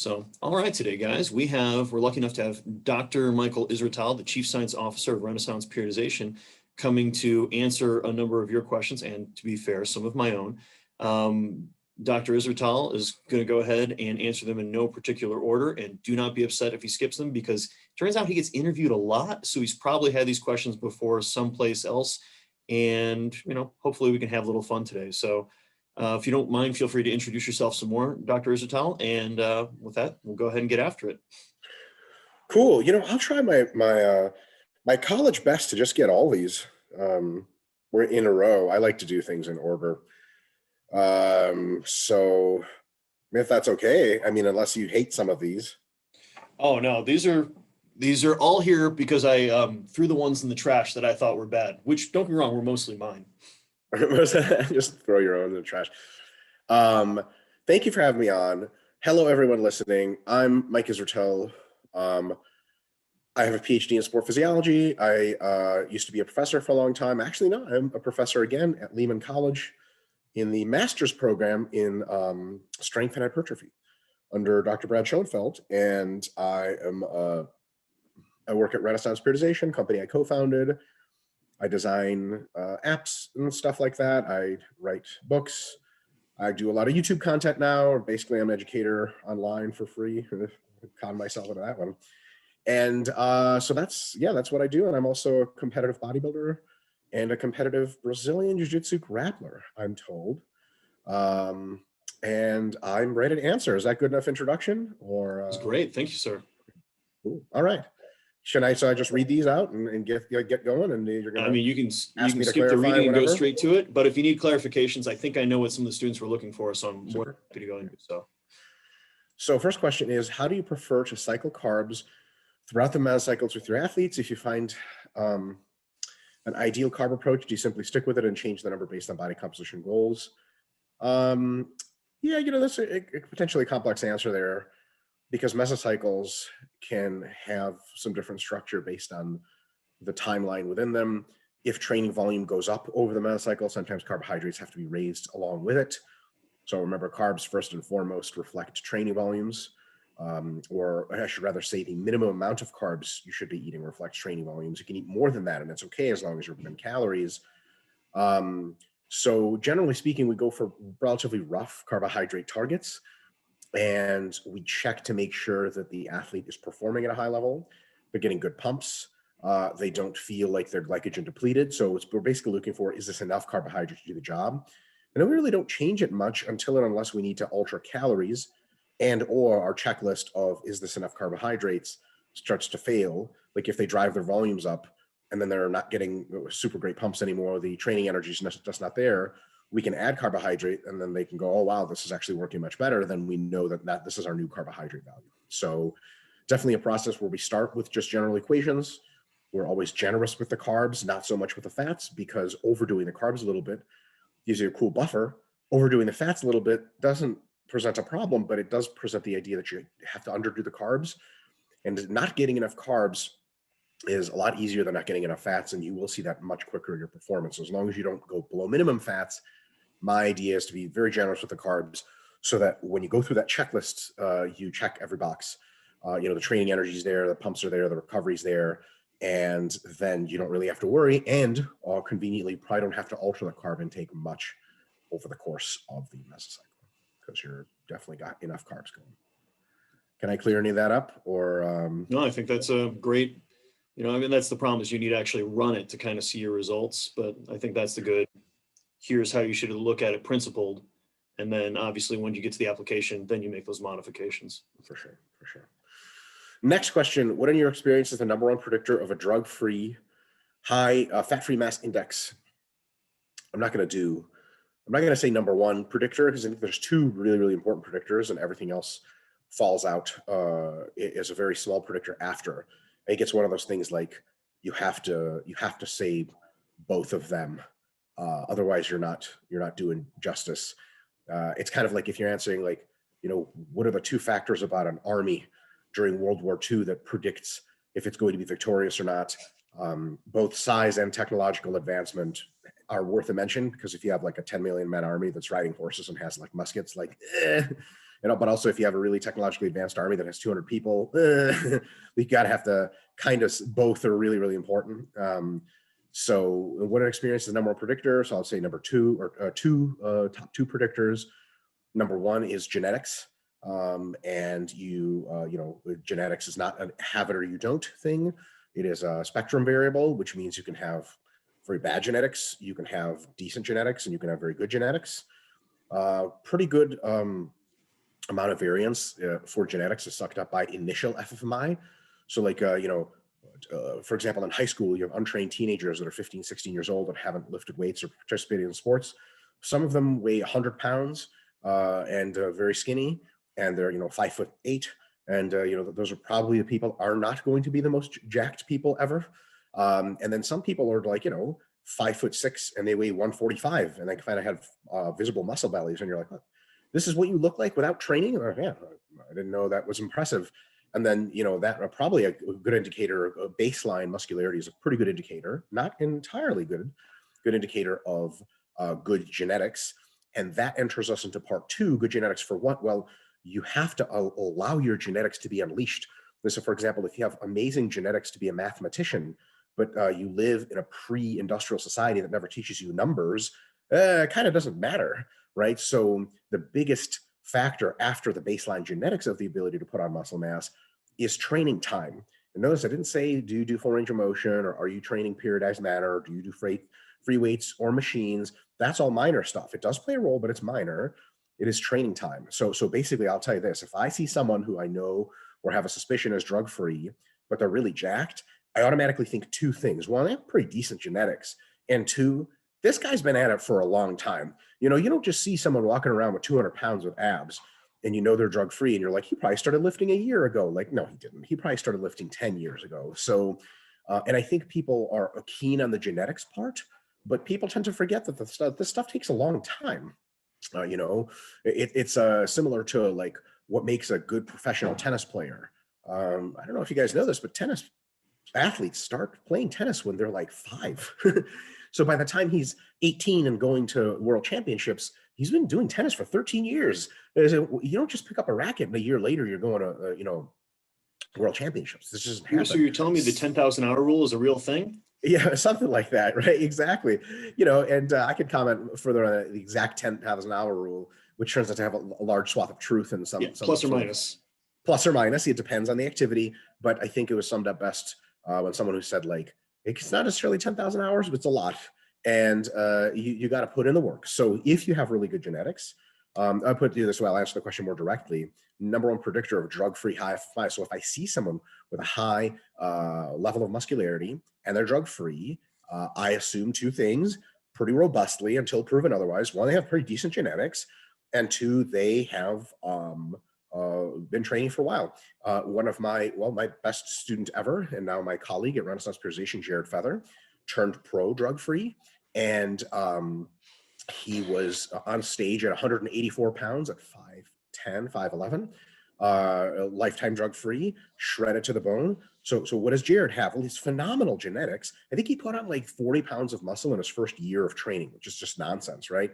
So, all right, today, guys, we're lucky enough to have Dr. Michael Israetel, the Chief Science Officer of Renaissance Periodization, coming to answer a number of your questions, and to be fair, some of my own. Dr. Israetel is going to go ahead and answer them in no particular order, and do not be upset if he skips them, because it turns out he gets interviewed a lot, so he's probably had these questions before someplace else, and hopefully we can have a little fun today. So if you don't mind, feel free to introduce yourself some more, Dr. Israetel, and with that, we'll go ahead and get after it. Cool. I'll try my college best to just get all these we're in a row. I like to do things in order. So if that's okay, I mean, unless you hate some of these. Oh no, these are all here because I threw the ones in the trash that I thought were bad, which, don't get me wrong, were mostly mine. Just throw your own in the trash. Thank you for having me on. Hello, everyone listening. I'm Mike Israetel. I have a PhD in sport physiology. I used to be a professor for a long time. Actually, no, I'm a professor again at Lehman College in the master's program in strength and hypertrophy under Dr. Brad Schoenfeld. And I work at Renaissance Periodization, company I co-founded. I design apps and stuff like that. I write books. I do a lot of YouTube content now. Basically, I'm an educator online for free. Con myself into that one. And so that's what I do. And I'm also a competitive bodybuilder and a competitive Brazilian Jiu-Jitsu grappler, I'm told. And I'm ready to answer. Is that good enough introduction? Or It's great. Thank you, sir. Cool. All right. So I just read these out and get going, and you're gonna. I mean, you can skip the reading and go straight to it. But if you need clarifications, I think I know what some of the students were looking for, so I'm more happy to go into. So first question is, how do you prefer to cycle carbs throughout the mesocycles with your athletes? If you find an ideal carb approach, do you simply stick with it and change the number based on body composition goals? That's a potentially complex answer there, because mesocycles can have some different structure based on the timeline within them. If training volume goes up over the mesocycle, sometimes carbohydrates have to be raised along with it. So remember, carbs first and foremost reflect training volumes, or I should rather say the minimum amount of carbs you should be eating reflects training volumes. You can eat more than that, and it's okay as long as you're within calories. So generally speaking, we go for relatively rough carbohydrate targets, and we check to make sure that the athlete is performing at a high level. They're getting good pumps. They don't feel like they're glycogen depleted. So we're basically looking for, is this enough carbohydrates to do the job? And we really don't change it much until and unless we need to alter calories, and or our checklist of, is this enough carbohydrates, starts to fail. Like if they drive their volumes up and then they're not getting super great pumps anymore, the training energy is just not there, we can add carbohydrate, and then they can go, oh, wow, this is actually working much better. Then we know that this is our new carbohydrate value. So definitely a process where we start with just general equations. We're always generous with the carbs, not so much with the fats, because overdoing the carbs a little bit gives you a cool buffer. Overdoing the fats a little bit doesn't present a problem, but it does present the idea that you have to underdo the carbs. And not getting enough carbs is a lot easier than not getting enough fats, and you will see that much quicker in your performance. So as long as you don't go below minimum fats, my idea is to be very generous with the carbs, so that when you go through that checklist, you check every box. The training energy is there, the pumps are there, the recovery's there, and then you don't really have to worry. And conveniently, probably don't have to alter the carb intake much over the course of the mesocycle, because you're definitely got enough carbs going. Can I clear any of that up? Or No, I think that's a great. That's the problem, is you need to actually run it to kind of see your results. But I think that's the good. Here's how you should look at it principled. And then obviously when you get to the application, then you make those modifications. For sure. Next question. What in your experience is the number one predictor of a drug-free, high fat-free mass index? I'm not going to say number one predictor, because I think there's two really, really important predictors, and everything else falls out as a very small predictor after. I think it's one of those things like you have to say both of them. Otherwise, you're not doing justice. It's kind of like if you're answering like, what are the two factors about an army during World War II that predicts if it's going to be victorious or not? Both size and technological advancement are worth a mention, because if you have like a 10 million man army that's riding horses and has like muskets, like but also if you have a really technologically advanced army that has 200 people, we got to have to kind of, both are really, really important. So what an experience is the number one predictor. So I'll say number two, or top two predictors. Number one is genetics. And genetics is not a have it or you don't thing. It is a spectrum variable, which means you can have very bad genetics, you can have decent genetics, and you can have very good genetics. Pretty good amount of variance for genetics is sucked up by initial FFMI. So like, for example, in high school, you have untrained teenagers that are 15, 16 years old that haven't lifted weights or participated in sports. Some of them weigh 100 pounds and very skinny, and they're 5'8", and those are probably the people are not going to be the most jacked people ever. And then some people are like 5'6" and they weigh 145, and they kind of have visible muscle bellies, and you're like, oh, this is what you look like without training? Or, yeah, I didn't know that was impressive. And then that probably a good indicator, a baseline muscularity is a pretty good indicator, not entirely good indicator of good genetics. And that enters us into part two. Good genetics for what? Well, you have to allow your genetics to be unleashed. So for example, if you have amazing genetics to be a mathematician, but you live in a pre-industrial society that never teaches you numbers, it kind of doesn't matter, right? So the biggest factor after the baseline genetics of the ability to put on muscle mass is training time. And notice I didn't say, do you do full range of motion, or are you training periodized manner, or do you do free weights or machines? That's all minor stuff. It does play a role, but it's minor. It is training time. So basically, I'll tell you this: if I see someone who I know or have a suspicion is drug-free, but they're really jacked, I automatically think two things. One, they have pretty decent genetics. And two, this guy's been at it for a long time. You don't just see someone walking around with 200 pounds with abs and they're drug-free and you're like, he probably started lifting a year ago. Like, no, he didn't. He probably started lifting 10 years ago. So, and I think people are keen on the genetics part, but people tend to forget that this stuff takes a long time. It's similar to like what makes a good professional tennis player. I don't know if you guys know this, but tennis athletes start playing tennis when they're like 5. So by the time he's 18 and going to world championships, he's been doing tennis for 13 years. You don't just pick up a racket and a year later you're going to, world championships. This doesn't happen. So you're telling me the 10,000 hour rule is a real thing? Yeah, something like that, right? Exactly. And I could comment further on the exact 10,000 hour rule, which turns out to have a large swath of truth in some plus or minus. Plus or minus, it depends on the activity. But I think it was summed up best when someone who said, like, it's not necessarily 10,000 hours, but it's a lot. And you got to put in the work. So if you have really good genetics, I'll put it this way, I'll answer the question more directly. Number one predictor of drug-free high FMI. So if I see someone with a high level of muscularity and they're drug-free, I assume two things pretty robustly until proven otherwise. One, they have pretty decent genetics, and two, they have been training for a while. One of my best student ever, and now my colleague at Renaissance Periodization, Jared Feather, turned pro drug-free, and he was on stage at 184 pounds at 5'10", 5'11", lifetime drug-free, shredded to the bone. So what does Jared have? Well, he's phenomenal genetics. I think he put on like 40 pounds of muscle in his first year of training, which is just nonsense, right?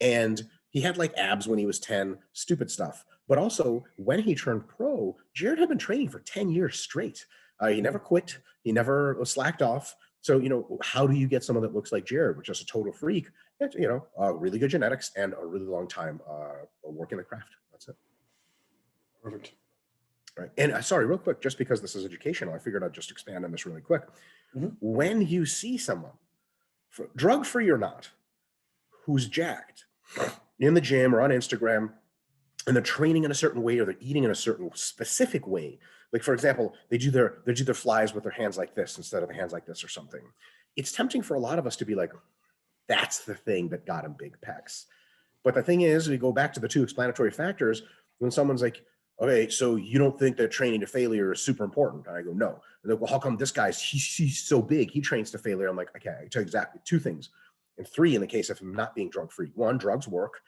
And he had like abs when he was 10, stupid stuff. But also when he turned pro, Jared had been training for 10 years straight. He never quit. He never slacked off. So, how do you get someone that looks like Jared, which is a total freak? It's, really good genetics and a really long time working the craft. That's it. Perfect. Right. And sorry, real quick, just because this is educational, I figured I'd just expand on this really quick. Mm-hmm. When you see someone, drug-free or not, who's jacked in the gym or on Instagram, and they're training in a certain way or they're eating in a certain specific way. Like, for example, they do their flies with their hands like this instead of the hands like this or something. It's tempting for a lot of us to be like, that's the thing that got him big pecs. But the thing is, we go back to the two explanatory factors. When someone's like, okay, so you don't think that training to failure is super important? And I go, no. And they're like, well, how come this guy's, he's so big, he trains to failure? I'm like, okay, I tell you exactly two things. And three, in the case of him not being drug-free. One, drugs work.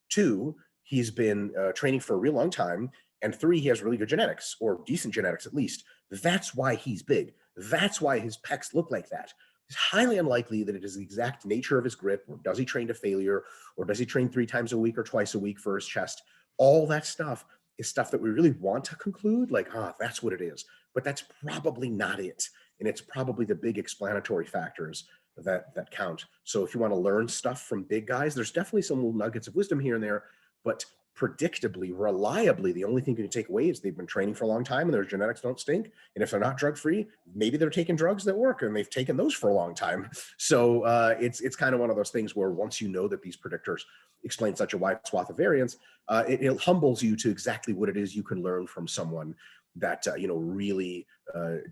Two, he's been training for a real long time. And three, he has really good genetics, or decent genetics at least. That's why he's big. That's why his pecs look like that. It's highly unlikely that it is the exact nature of his grip, or does he train to failure, or does he train 3 times a week or twice a week for his chest? All that stuff is stuff that we really want to conclude, like, that's what it is. But that's probably not it. And it's probably the big explanatory factors that count. So if you want to learn stuff from big guys, there's definitely some little nuggets of wisdom here and there, but predictably, reliably, the only thing you can take away is they've been training for a long time and their genetics don't stink. And if they're not drug-free, maybe they're taking drugs that work and they've taken those for a long time. So it's kind of one of those things where once you know that these predictors explain such a wide swath of variance, it humbles you to exactly what it is you can learn from someone that, really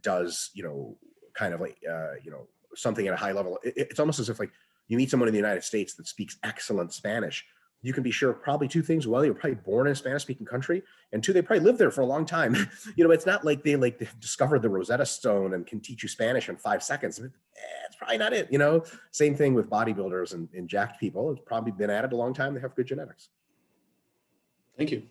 does, kind of like, something at a high level. It's almost as if like you meet someone in the United States that speaks excellent Spanish. You can be sure of probably two things. Well, you're probably born in a Spanish-speaking country, and two, they probably lived there for a long time. It's not like they discovered the Rosetta Stone and can teach you Spanish in 5 seconds. It's probably not it. Same thing with bodybuilders and jacked people. It's probably been at it a long time. They have good genetics. Thank you.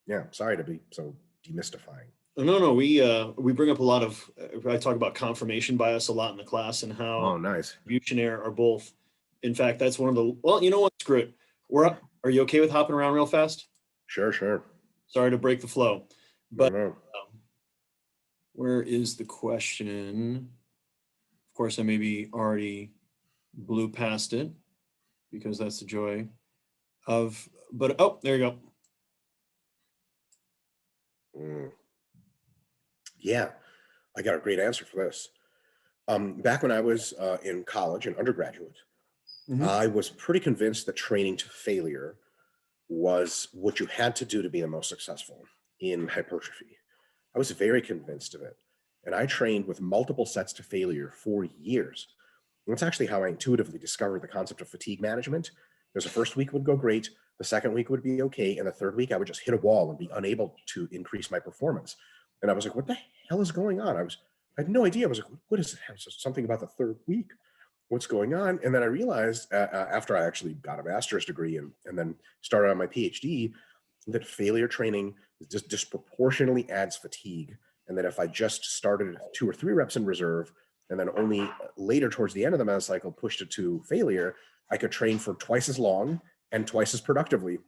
Yeah, sorry to be so demystifying. No, we bring up a lot of. I talk about confirmation bias a lot in the class and how nice. Attribution error are both. In fact, that's one of the. Well, you know what? Screw it. We're up. Are you okay with hopping around real fast? Sure. Sorry to break the flow, but No. Where is the question? Of course, I maybe already blew past it because that's the joy of. But there you go. Yeah, I got a great answer for this. Back when I was in college and undergraduate, I was pretty convinced that training to failure was what you had to do to be the most successful in hypertrophy. I was very convinced of it. And I trained with multiple sets to failure for years. And that's actually how I intuitively discovered the concept of fatigue management. Because the first week would go great, the second week would be okay, and the third week I would just hit a wall and be unable to increase my performance. And I was like, what the hell is going on? I had no idea. I was like, what is it? Something about the third week. What's going on? And then I realized after I actually got a master's degree and then started on my PhD that failure training just disproportionately adds fatigue. And that if I just started 2 or 3 reps in reserve and then only later towards the end of the mesocycle pushed it to failure, I could train for twice as long and twice as productively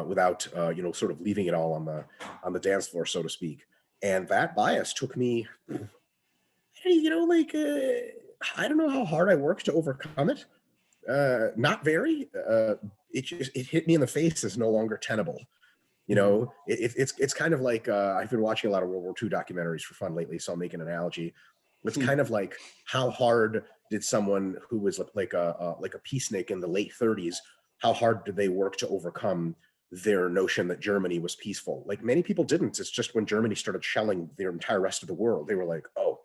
without sort of leaving it all on the dance floor, so to speak. And that bias took me, I don't know how hard I worked to overcome it. Not very. It hit me in the face as no longer tenable. It's kind of like I've been watching a lot of World War II documentaries for fun lately, so I'll make an analogy. It's kind of like how hard did someone who was like a peacenik in the late 30s, how hard did they work to overcome their notion that Germany was peaceful? Like many people didn't. It's just when Germany started shelling the entire rest of the world, they were like, oh,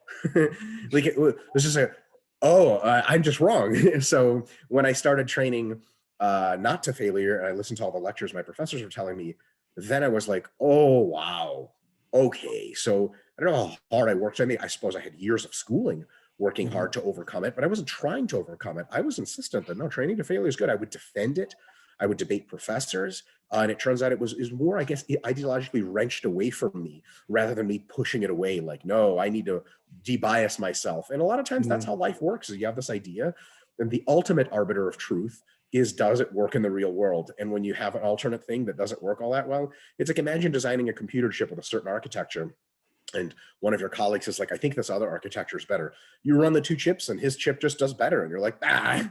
like it was just I'm just wrong. So when I started training not to failure, and I listened to all the lectures my professors were telling me, then I was like, oh, wow. Okay. So I don't know how hard I worked. I suppose I had years of schooling working hard to overcome it, but I wasn't trying to overcome it. I was insistent that no, training to failure is good. I would defend it. I would debate professors. And it turns out it was more, I guess, ideologically wrenched away from me rather than me pushing it away. Like, no, I need to debias myself. And a lot of times that's how life works, is you have this idea, and the ultimate arbiter of truth is, does it work in the real world? And when you have an alternate thing that doesn't work all that well, it's like, imagine designing a computer chip with a certain architecture, and one of your colleagues is like, I think this other architecture is better. You run the 2 chips and his chip just does better. And you're like, and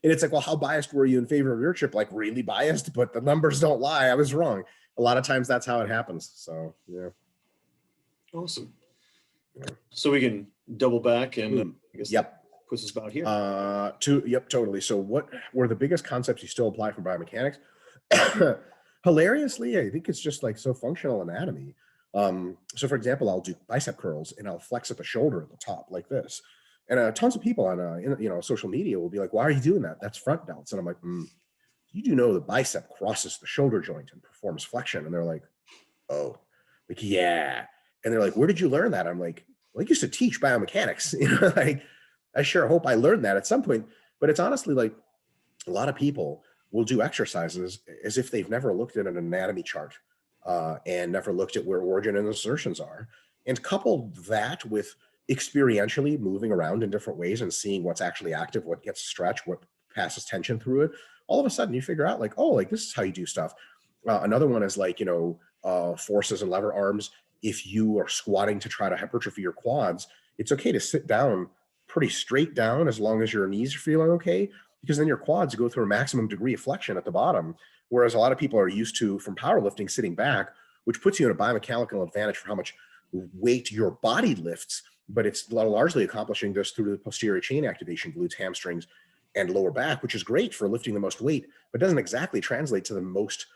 it's like, well, how biased were you in favor of your chip? Like, really biased, but the numbers don't lie. I was wrong. A lot of times that's how it happens. So, yeah. Awesome. Yeah. So we can double back and I guess puts us about here. Totally. So what were the biggest concepts you still apply from biomechanics? Hilariously, I think it's just like so functional anatomy. So for example, I'll do bicep curls and I'll flex at the shoulder at the top like this. And tons of people on social media will be like, why are you doing that? That's front delts. And I'm like, you do know the bicep crosses the shoulder joint and performs flexion. And they're like, oh, like, yeah. And they're like, where did you learn that? I'm like, well, I used to teach biomechanics. Like, I sure hope I learned that at some point. But it's honestly like a lot of people will do exercises as if they've never looked at an anatomy chart and never looked at where origin and insertions are. And couple that with experientially moving around in different ways and seeing what's actually active, what gets stretched, what passes tension through it, all of a sudden you figure out like, oh, like this is how you do stuff. Another one is like, forces and lever arms. If you are squatting to try to hypertrophy your quads, it's okay to sit down pretty straight down as long as your knees are feeling okay, because then your quads go through a maximum degree of flexion at the bottom. Whereas a lot of people are used to, from powerlifting, sitting back, which puts you in a biomechanical advantage for how much weight your body lifts, but it's largely accomplishing this through the posterior chain activation, glutes, hamstrings, and lower back, which is great for lifting the most weight, but doesn't exactly translate to the most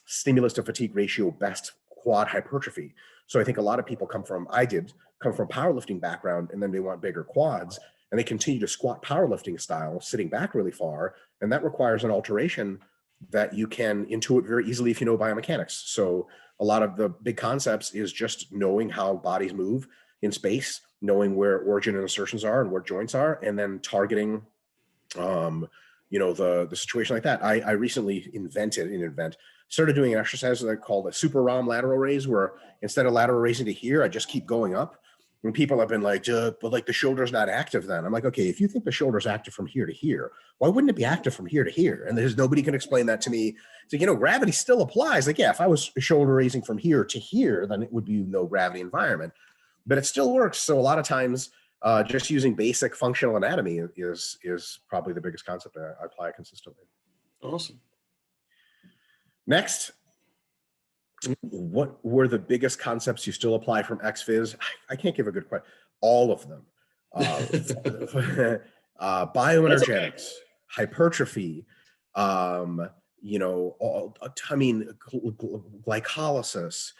stimulus to fatigue ratio best quad hypertrophy. So I think a lot of people come from powerlifting background, and then they want bigger quads, and they continue to squat powerlifting style, sitting back really far, and that requires an alteration that you can intuit very easily if you know biomechanics. So a lot of the big concepts is just knowing how bodies move in space, knowing where origin and insertions are and where joints are, and then targeting the situation like that. I recently started doing an exercise that I called a super ROM lateral raise, where instead of lateral raising to here, I just keep going up. And people have been like, but like the shoulder's not active then. I'm like, okay, if you think the shoulder's active from here to here, why wouldn't it be active from here to here? And there's nobody can explain that to me. So, gravity still applies. Like, yeah, if I was shoulder raising from here to here, then it would be no gravity environment, but it still works. So a lot of times, just using basic functional anatomy is probably the biggest concept I apply consistently. Awesome. Next, what were the biggest concepts you still apply from XPhys? I can't give a good question. All of them. Bioenergetics, hypertrophy, glycolysis,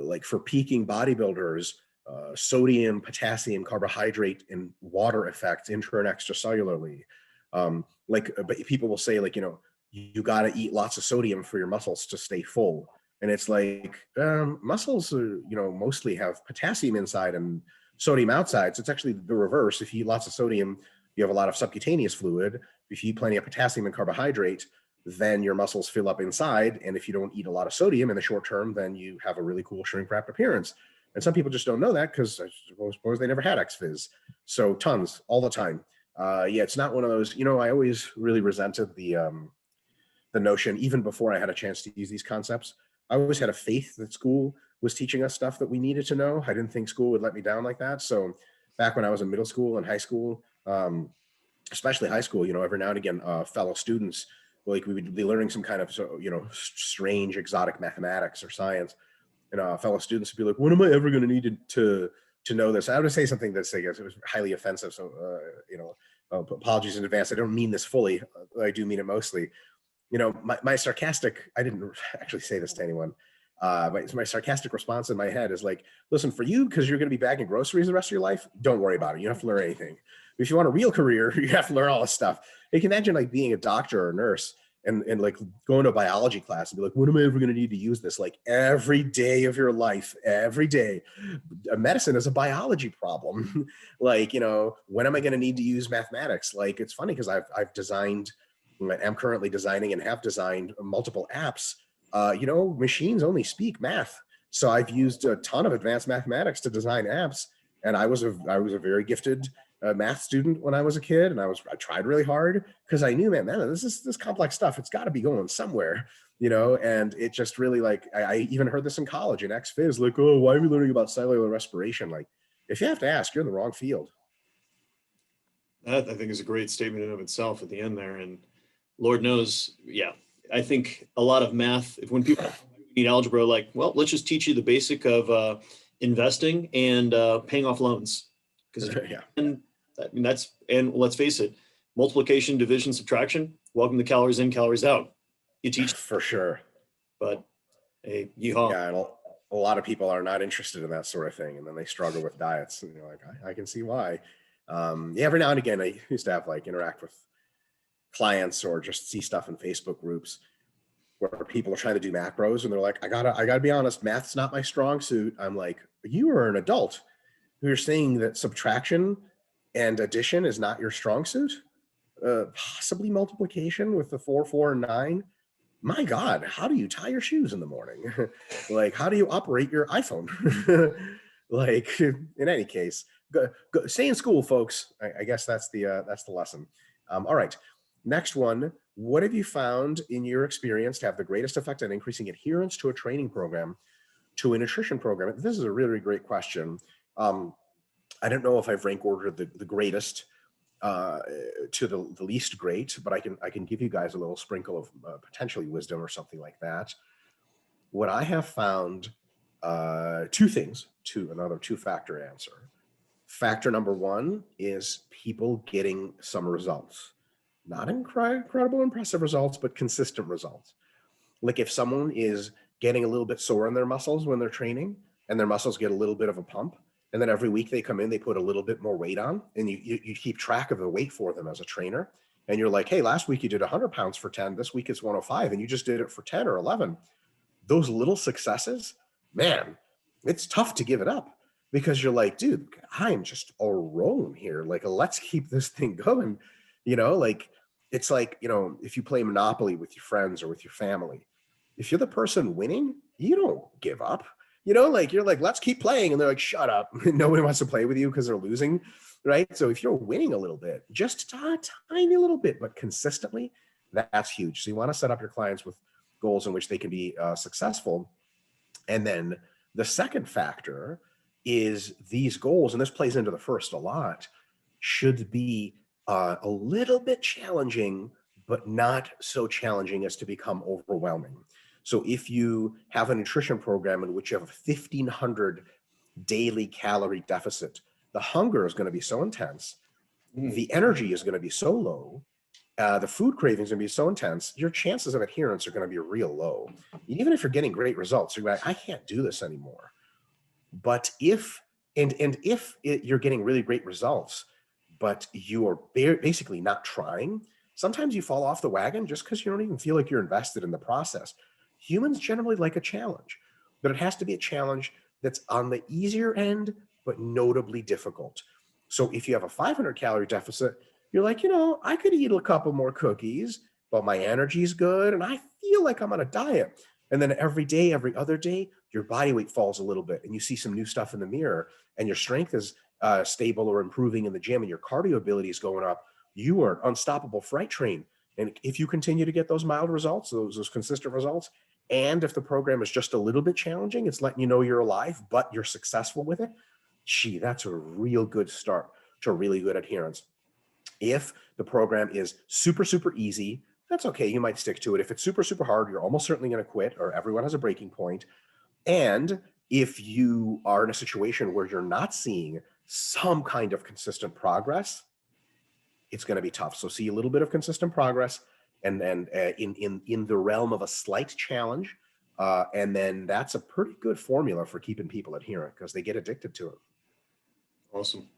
like for peaking bodybuilders, sodium, potassium, carbohydrate, and water effects intra and extracellularly. But people will say, like, you got to eat lots of sodium for your muscles to stay full. And it's like, muscles are, mostly have potassium inside and sodium outside. So it's actually the reverse. If you eat lots of sodium, you have a lot of subcutaneous fluid. If you eat plenty of potassium and carbohydrate, then your muscles fill up inside. And if you don't eat a lot of sodium in the short term, then you have a really cool shrink wrap appearance. And some people just don't know that because I suppose they never had XPhys. So tons, all the time. It's not one of those, I always really resented the notion, even before I had a chance to use these concepts. I always had a faith that school was teaching us stuff that we needed to know. I didn't think school would let me down like that. So back when I was in middle school and high school, especially high school, every now and again, fellow students, like we would be learning some kind of, strange, exotic mathematics or science. And fellow students would be like, when am I ever going to need to know this? I would say something that's, I guess, it was highly offensive. So, apologies in advance. I don't mean this fully. I do mean it mostly. My sarcastic, I didn't actually say this to anyone, but my sarcastic response in my head is like, listen, for you, because you're going to be bagging groceries the rest of your life, don't worry about it. You don't have to learn anything. If you want a real career, you have to learn all this stuff. You can imagine like being a doctor or a nurse and like going to a biology class and be like, when am I ever going to need to use this? Like every day of your life, every day. Medicine is a biology problem. Like, when am I going to need to use mathematics? Like, it's funny because I've designed, I'm currently designing and have designed multiple apps. Machines only speak math. So I've used a ton of advanced mathematics to design apps. And I was a very gifted math student when I was a kid. And I tried really hard because I knew, man, this complex stuff, it's got to be going somewhere, and it just really, like, I even heard this in college in XPhys, like, oh, why are we learning about cellular respiration? Like, if you have to ask, you're in the wrong field. That, I think, is a great statement in and of itself at the end there. And Lord knows, I think a lot of math, when people need algebra, like, well, let's just teach you the basic of investing and paying off loans. Because and let's face it, multiplication, division, subtraction, welcome to calories in, calories out. You teach for sure. But hey, yeehaw. Yeah, and a lot of people are not interested in that sort of thing, and then they struggle with diets. And you're like, I can see why. Every now and again, I used to have interact with clients or just see stuff in Facebook groups where people are trying to do macros and they're like, I gotta be honest, math's not my strong suit. I'm like, you are an adult who're saying that subtraction and addition is not your strong suit? Possibly multiplication with the 4, 4, and 9. My God, how do you tie your shoes in the morning? Like, how do you operate your iPhone? Like, in any case, go stay in school, folks. I guess that's the lesson. All right. Next one, what have you found in your experience to have the greatest effect on increasing adherence to a training program, to a nutrition program? This is a really great question. I don't know if I've rank ordered the greatest to the least great, but I can give you guys a little sprinkle of potentially wisdom or something like that. What I have found, two things, another two-factor answer. Factor number one is people getting some results. Not incredible, impressive results, but consistent results. Like if someone is getting a little bit sore in their muscles when they're training and their muscles get a little bit of a pump, and then every week they come in, they put a little bit more weight on, and you keep track of the weight for them as a trainer. And you're like, hey, last week you did 100 pounds for 10, this week it's 105, and you just did it for 10 or 11. Those little successes, man, it's tough to give it up because you're like, dude, I'm just all rolling here. Like, let's keep this thing going. Like, it's like, if you play Monopoly with your friends or with your family, if you're the person winning, you don't give up. Like you're like, let's keep playing. And they're like, shut up. Nobody wants to play with you because they're losing, right? So if you're winning a little bit, just a tiny little bit, but consistently, that's huge. So you want to set up your clients with goals in which they can be successful. And then the second factor is these goals, and this plays into the first a lot, should be a little bit challenging, but not so challenging as to become overwhelming. So if you have a nutrition program in which you have a 1,500 daily calorie deficit, the hunger is going to be so intense, the energy is going to be so low, the food cravings are going to be so intense, your chances of adherence are going to be real low. Even if you're getting great results, you're like, I can't do this anymore. But if you're getting really great results, but you are basically not trying, sometimes you fall off the wagon just because you don't even feel like you're invested in the process. Humans generally like a challenge, but it has to be a challenge that's on the easier end, but notably difficult. So if you have a 500 calorie deficit, you're like, I could eat a couple more cookies, but my energy's good and I feel like I'm on a diet. And then every day, every other day, your body weight falls a little bit and you see some new stuff in the mirror and your strength is stable or improving in the gym and your cardio ability is going up. You are an unstoppable freight train. And if you continue to get those mild results, those consistent results, and if the program is just a little bit challenging, it's letting you know you're alive, but you're successful with it. Gee, that's a real good start to really good adherence. If the program is super, super easy, that's okay. You might stick to it. If it's super, super hard, you're almost certainly going to quit, or everyone has a breaking point. And if you are in a situation where you're not seeing some kind of consistent progress, it's going to be tough. So see a little bit of consistent progress, and then in the realm of a slight challenge, and then that's a pretty good formula for keeping people adherent because they get addicted to it. Awesome.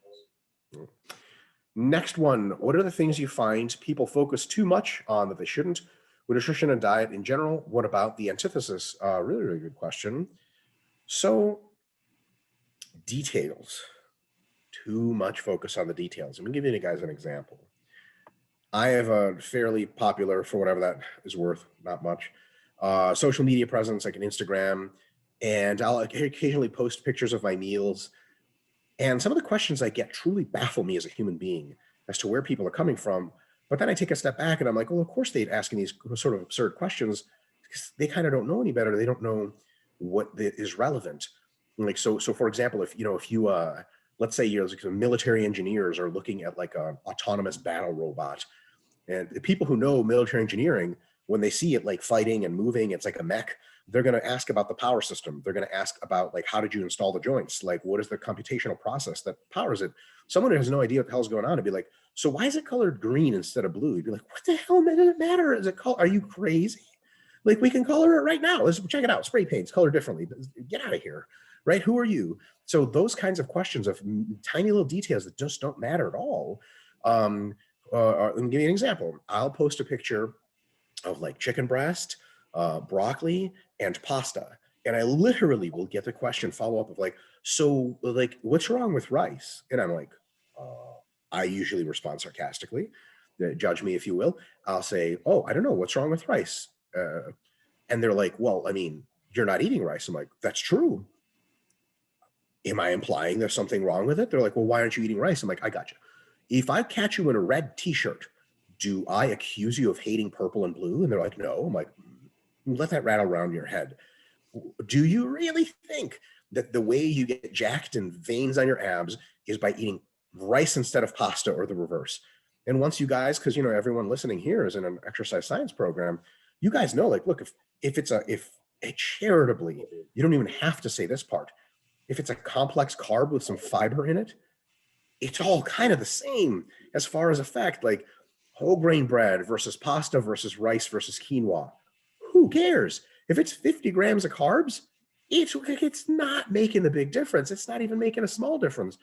Next one, what are the things you find people focus too much on that they shouldn't with nutrition and diet in general? What about the antithesis? Really, really good question. So details, too much focus on the details. I'm gonna give you guys an example. I have a fairly popular, for whatever that is worth, not much, social media presence like an Instagram, and I'll occasionally post pictures of my meals. And some of the questions I get truly baffle me as a human being as to where people are coming from. But then I take a step back and I'm like, well, of course they'd asking these sort of absurd questions because they kind of don't know any better. They don't know what is relevant. Like, so for example, if you let's say you're like military engineers are looking at like an autonomous battle robot, and the people who know military engineering, when they see it like fighting and moving, it's like a mech. They're going to ask about the power system. They're going to ask about like, how did you install the joints? Like, what is the computational process that powers it? Someone who has no idea what the hell's going on would be like, so why is it colored green instead of blue? You'd be like, what the hell does it matter? Is it color? Are you crazy? Like, we can color it right now. Let's check it out. Spray paints, color differently. Get out of here, right? Who are you? So those kinds of questions of tiny little details that just don't matter at all. Let me give you an example. I'll post a picture of like chicken breast, broccoli, and pasta. And I literally will get the question follow up of like, so like, what's wrong with rice? And I'm like, I usually respond sarcastically, judge me if you will. I'll say, oh, I don't know, what's wrong with rice? And they're like, well, I mean, you're not eating rice. I'm like, that's true. Am I implying there's something wrong with it? They're like, well, why aren't you eating rice? I'm like, I got you. If I catch you in a red t-shirt, do I accuse you of hating purple and blue? And they're like, no. I'm like, let that rattle around your head. Do you really think that the way you get jacked and veins on your abs is by eating rice instead of pasta, or the reverse? And once you guys, because everyone listening here is in an exercise science program, you guys know, like, look, if charitably, you don't even have to say this part. If it's a complex carb with some fiber in it, it's all kind of the same as far as effect, like whole grain bread versus pasta versus rice versus quinoa. Who cares? If it's 50 grams of carbs, it's not making the big difference. It's not even making a small difference.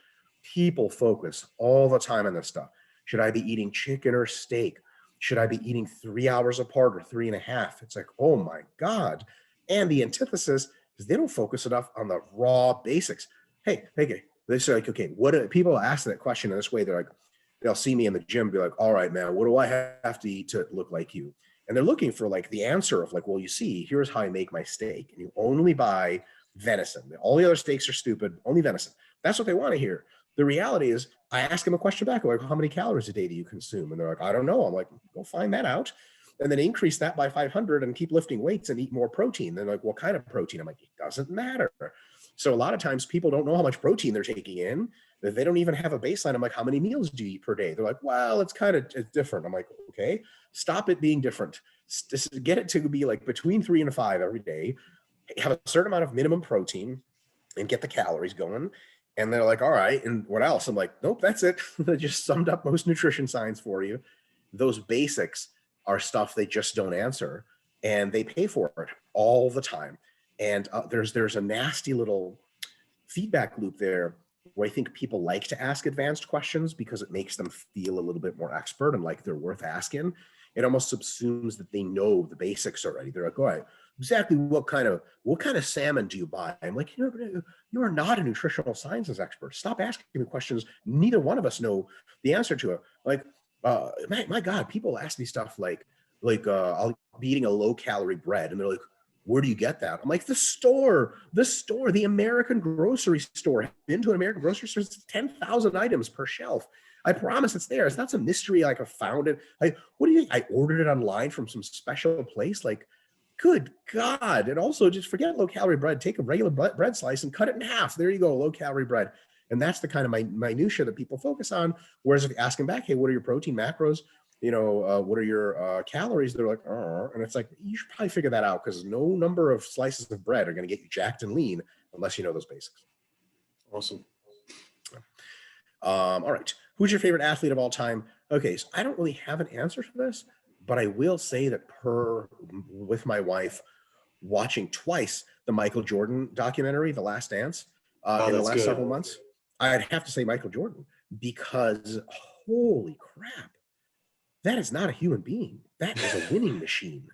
People focus all the time on this stuff. Should I be eating chicken or steak? Should I be eating 3 hours apart or 3.5? It's like, oh my God. And the antithesis is they don't focus enough on the raw basics. Hey, they say, like, okay, what do people ask that question in this way? They're like, they'll see me in the gym, be like, all right, man, what do I have to eat to look like you? And they're looking for like the answer of like, well, you see, here's how I make my steak. And you only buy venison. All the other steaks are stupid, only venison. That's what they want to hear. The reality is, I ask them a question back, like, how many calories a day do you consume? And they're like, I don't know. I'm like, go find that out. And then increase that by 500 and keep lifting weights and eat more protein. They're like, what kind of protein? I'm like, it doesn't matter. So a lot of times people don't know how much protein they're taking in. They don't even have a baseline. I'm like, how many meals do you eat per day? They're like, well, it's different. I'm like, okay, stop it being different. Just get it to be like between 3 and 5 every day. Have a certain amount of minimum protein and get the calories going. And they're like, all right, and what else? I'm like, nope, that's it. I just summed up most nutrition science for you. Those basics are stuff they just don't answer, and they pay for it all the time. And there's a nasty little feedback loop there where I think people like to ask advanced questions because it makes them feel a little bit more expert and like they're worth asking. It almost subsumes that they know the basics already. They're like, all right, exactly what kind of salmon do you buy? I'm like, you are not a nutritional sciences expert. Stop asking me questions neither one of us know the answer to it. Like, my God, people ask me stuff like I'll be eating a low calorie bread, and they're like, where do you get that? I'm like, the store, the American grocery store. I've been to an American grocery store, it's 10,000 items per shelf. I promise it's there. It's not some mystery like I found it. Like, what do you think? I ordered it online from some special place? Like, good God. And also just forget low calorie bread. Take a regular bread slice and cut it in half. There you go, low calorie bread. And that's the kind of minutia that people focus on. Whereas if you ask them back, hey, what are your protein macros? What are your calories? They're like, and it's like, you should probably figure that out because no number of slices of bread are going to get you jacked and lean unless you know those basics. Awesome. All right. Who's your favorite athlete of all time? Okay, so I don't really have an answer for this, but I will say that with my wife, watching twice the Michael Jordan documentary, The Last Dance, in the last several months, I'd have to say Michael Jordan because holy crap. That is not a human being. That is a winning machine.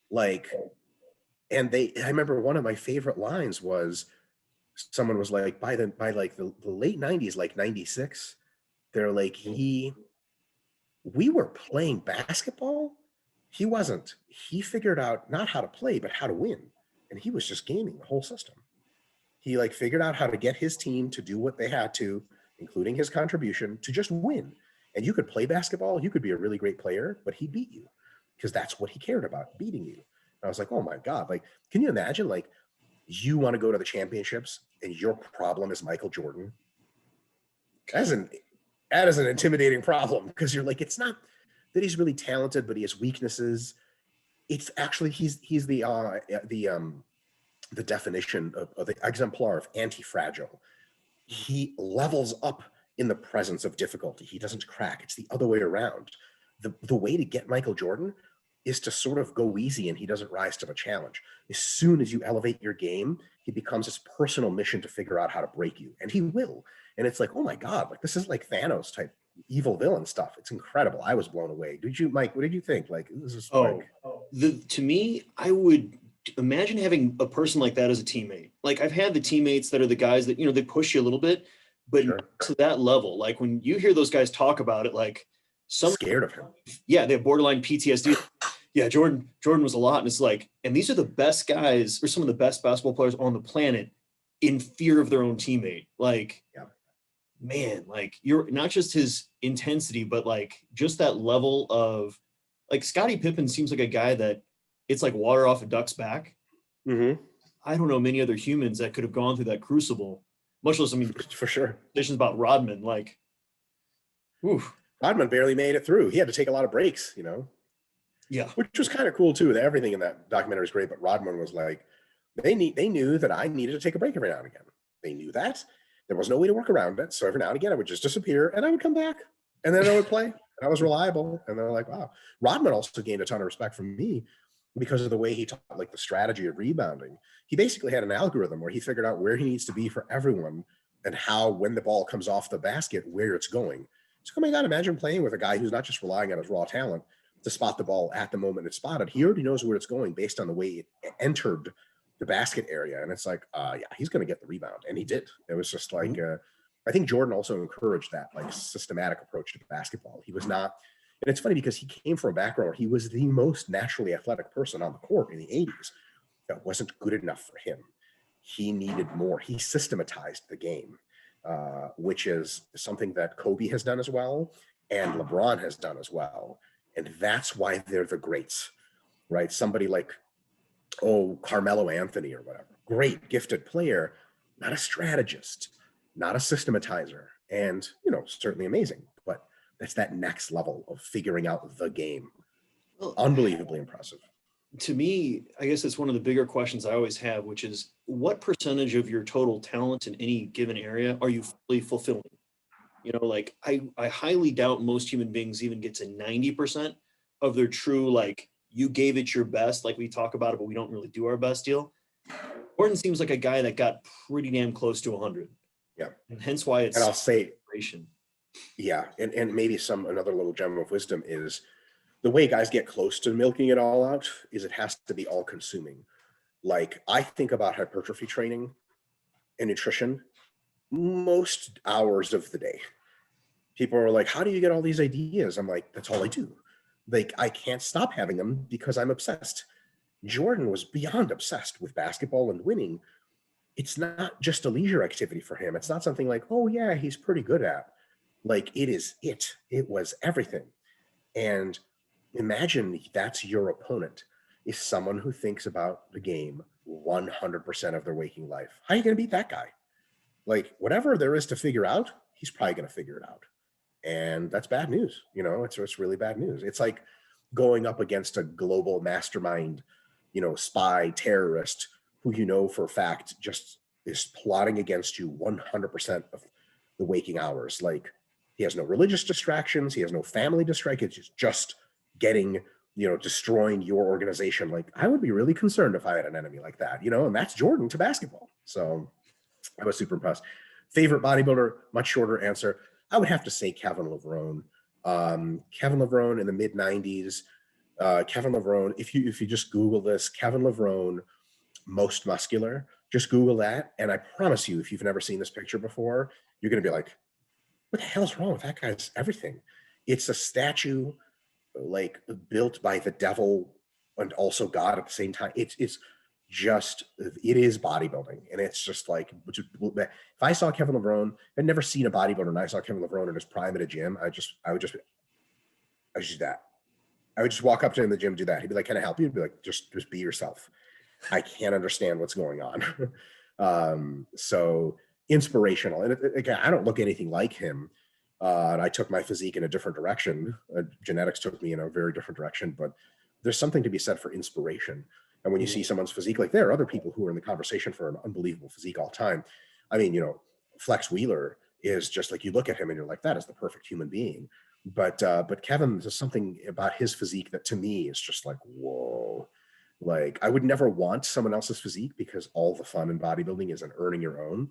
Like, and I remember one of my favorite lines was someone was like, by the late 90s, like 96, they're like, we were playing basketball. He wasn't. He figured out not how to play, but how to win. And he was just gaming the whole system. He like figured out how to get his team to do what they had to, including his contribution, to just win. And you could play basketball, you could be a really great player, but he beat you because that's what he cared about, beating you. And I was like, oh my God, like, can you imagine like you want to go to the championships and your problem is Michael Jordan? That is an intimidating problem because you're like, it's not that he's really talented, but he has weaknesses. It's actually, he's the definition of the exemplar of anti-fragile. He levels up in the presence of difficulty. He doesn't crack. It's the other way around. The way to get Michael Jordan is to sort of go easy and he doesn't rise to the challenge. As soon as you elevate your game, he becomes his personal mission to figure out how to break you. And he will. And it's like, oh my God, like this is like Thanos type evil villain stuff. It's incredible. I was blown away. Mike, what did you think? Like, this is to me, I would imagine having a person like that as a teammate. Like I've had the teammates that are the guys that, they push you a little bit, but sure. To that level, like when you hear those guys talk about it, like some scared of him. Yeah. They have borderline PTSD. Yeah. Jordan was a lot. And it's like, and these are the best guys or some of the best basketball players on the planet in fear of their own teammate. Like, yeah. man, like you're not just his intensity, but like just that level of like Scottie Pippen seems like a guy that it's like water off a duck's back. Mm-hmm. I don't know many other humans that could have gone through that crucible, much less, I mean, For sure. decisions about Rodman, like, oof. Rodman barely made it through. He had to take a lot of breaks, Yeah. which was kind of cool too. Everything in that documentary is great, but Rodman was like, they knew that I needed to take a break every now and again. They knew that. There was no way to work around it. So every now and again, I would just disappear and I would come back and then I would play. And I was reliable. And they're like, wow. Rodman also gained a ton of respect from me because of the way he taught like the strategy of rebounding. He basically had an algorithm where he figured out where he needs to be for everyone and how, when the ball comes off the basket, where it's going. So, oh my God, imagine playing with a guy who's not just relying on his raw talent to spot the ball at the moment it's spotted. He already knows where it's going based on the way it entered the basket area. And it's like, yeah, he's going to get the rebound. And he did. It was just like, I think Jordan also encouraged that like systematic approach to basketball. He was not, and it's funny because he came from a background where he was the most naturally athletic person on the court in the 80s. That wasn't good enough for him. He needed more. He systematized the game, which is something that Kobe has done as well and LeBron has done as well. And that's why they're the greats, right? Somebody like, Carmelo Anthony or whatever, great gifted player, not a strategist, not a systematizer, and certainly amazing, but that's that next level of figuring out the game. Well, Unbelievably impressive. to me, I guess it's one of the bigger questions I always have, which is what percentage of your total talent in any given area are you fully fulfilling? Like I highly doubt most human beings even get to 90% of their true, like you gave it your best, like we talk about it, but we don't really do our best deal. Gordon seems like a guy that got pretty damn close to 100. Yeah. And hence why it's And I'll say, inspiration. yeah, and maybe another little gem of wisdom is the way guys get close to milking it all out is it has to be all consuming. Like I think about hypertrophy training and nutrition most hours of the day. People are like, how do you get all these ideas? I'm like, that's all I do. Like, I can't stop having them because I'm obsessed. Jordan was beyond obsessed with basketball and winning. It's not just a leisure activity for him. It's not something like, oh yeah, he's pretty good at. Like it was everything. And imagine that's your opponent is someone who thinks about the game 100% of their waking life. How are you going to beat that guy? Like whatever there is to figure out, he's probably going to figure it out. And that's bad news. It's really bad news. It's like going up against a global mastermind, spy terrorist who for a fact just is plotting against you 100% of the waking hours. Like he has no religious distractions. He has no family distractions. It's just getting, destroying your organization. Like I would be really concerned if I had an enemy like that, and that's Jordan to basketball. So I was super impressed. Favorite bodybuilder, much shorter answer. I would have to say Kevin Levrone. Kevin Levrone in the mid 90s. Kevin Levrone, if you just Google this, Kevin Levrone, most muscular, just Google that. And I promise you, if you've never seen this picture before, you're going to be like, what the hell's wrong with that guy's everything? It's a statue like built by the devil and also God at the same time. It is bodybuilding. And it's just like, if I saw Kevin Levrone, I'd never seen a bodybuilder and I saw Kevin Levrone in his prime at a gym, I would just do that. I would just walk up to him in the gym, do that. He'd be like, can I help you? He'd be like, just be yourself. I can't understand what's going on. So inspirational. And again, I don't look anything like him. And I took my physique in a different direction. Genetics took me in a very different direction, but there's something to be said for inspiration. And when you see someone's physique, like there are other people who are in the conversation for an unbelievable physique all the time. I mean, Flex Wheeler is just like, you look at him and you're like, that is the perfect human being. But Kevin, there's something about his physique that to me is just like, whoa. Like I would never want someone else's physique because all the fun in bodybuilding is in earning your own.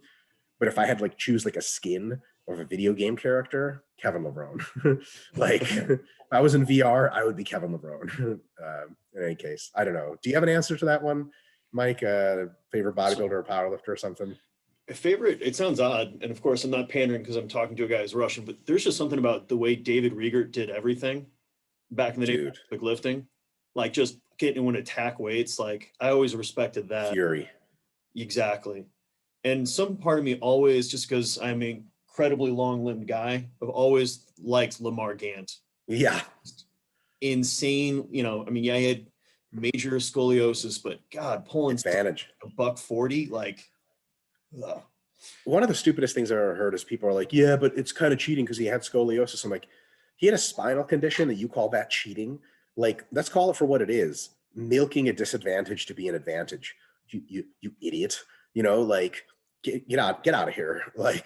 But if I had choose a skin of a video game character, Kevin Levrone. Like if I was in VR, I would be Kevin Levrone. In any case, I don't know. Do you have an answer to that one, Mike? Favorite bodybuilder or powerlifter or something? Favorite, it sounds odd. And of course, I'm not pandering because I'm talking to a guy who's Russian, but there's just something about the way David Riegert did everything back in the day, like lifting, like just getting to attack weights. Like I always respected that. Fury. Exactly. And some part of me always, just because I'm incredibly long-limbed guy. I've always liked Lamar Gant. Yeah. Insane, you know, I mean, yeah, he had major scoliosis, but God, pulling Advantage. a $140, like, ugh. One of the stupidest things I've ever heard is people are like, yeah, but it's kind of cheating because he had scoliosis. I'm like, he had a spinal condition that you call that cheating? Like, let's call it for what it is. Milking a disadvantage to be an advantage. You idiot. You know, like, get out of here. The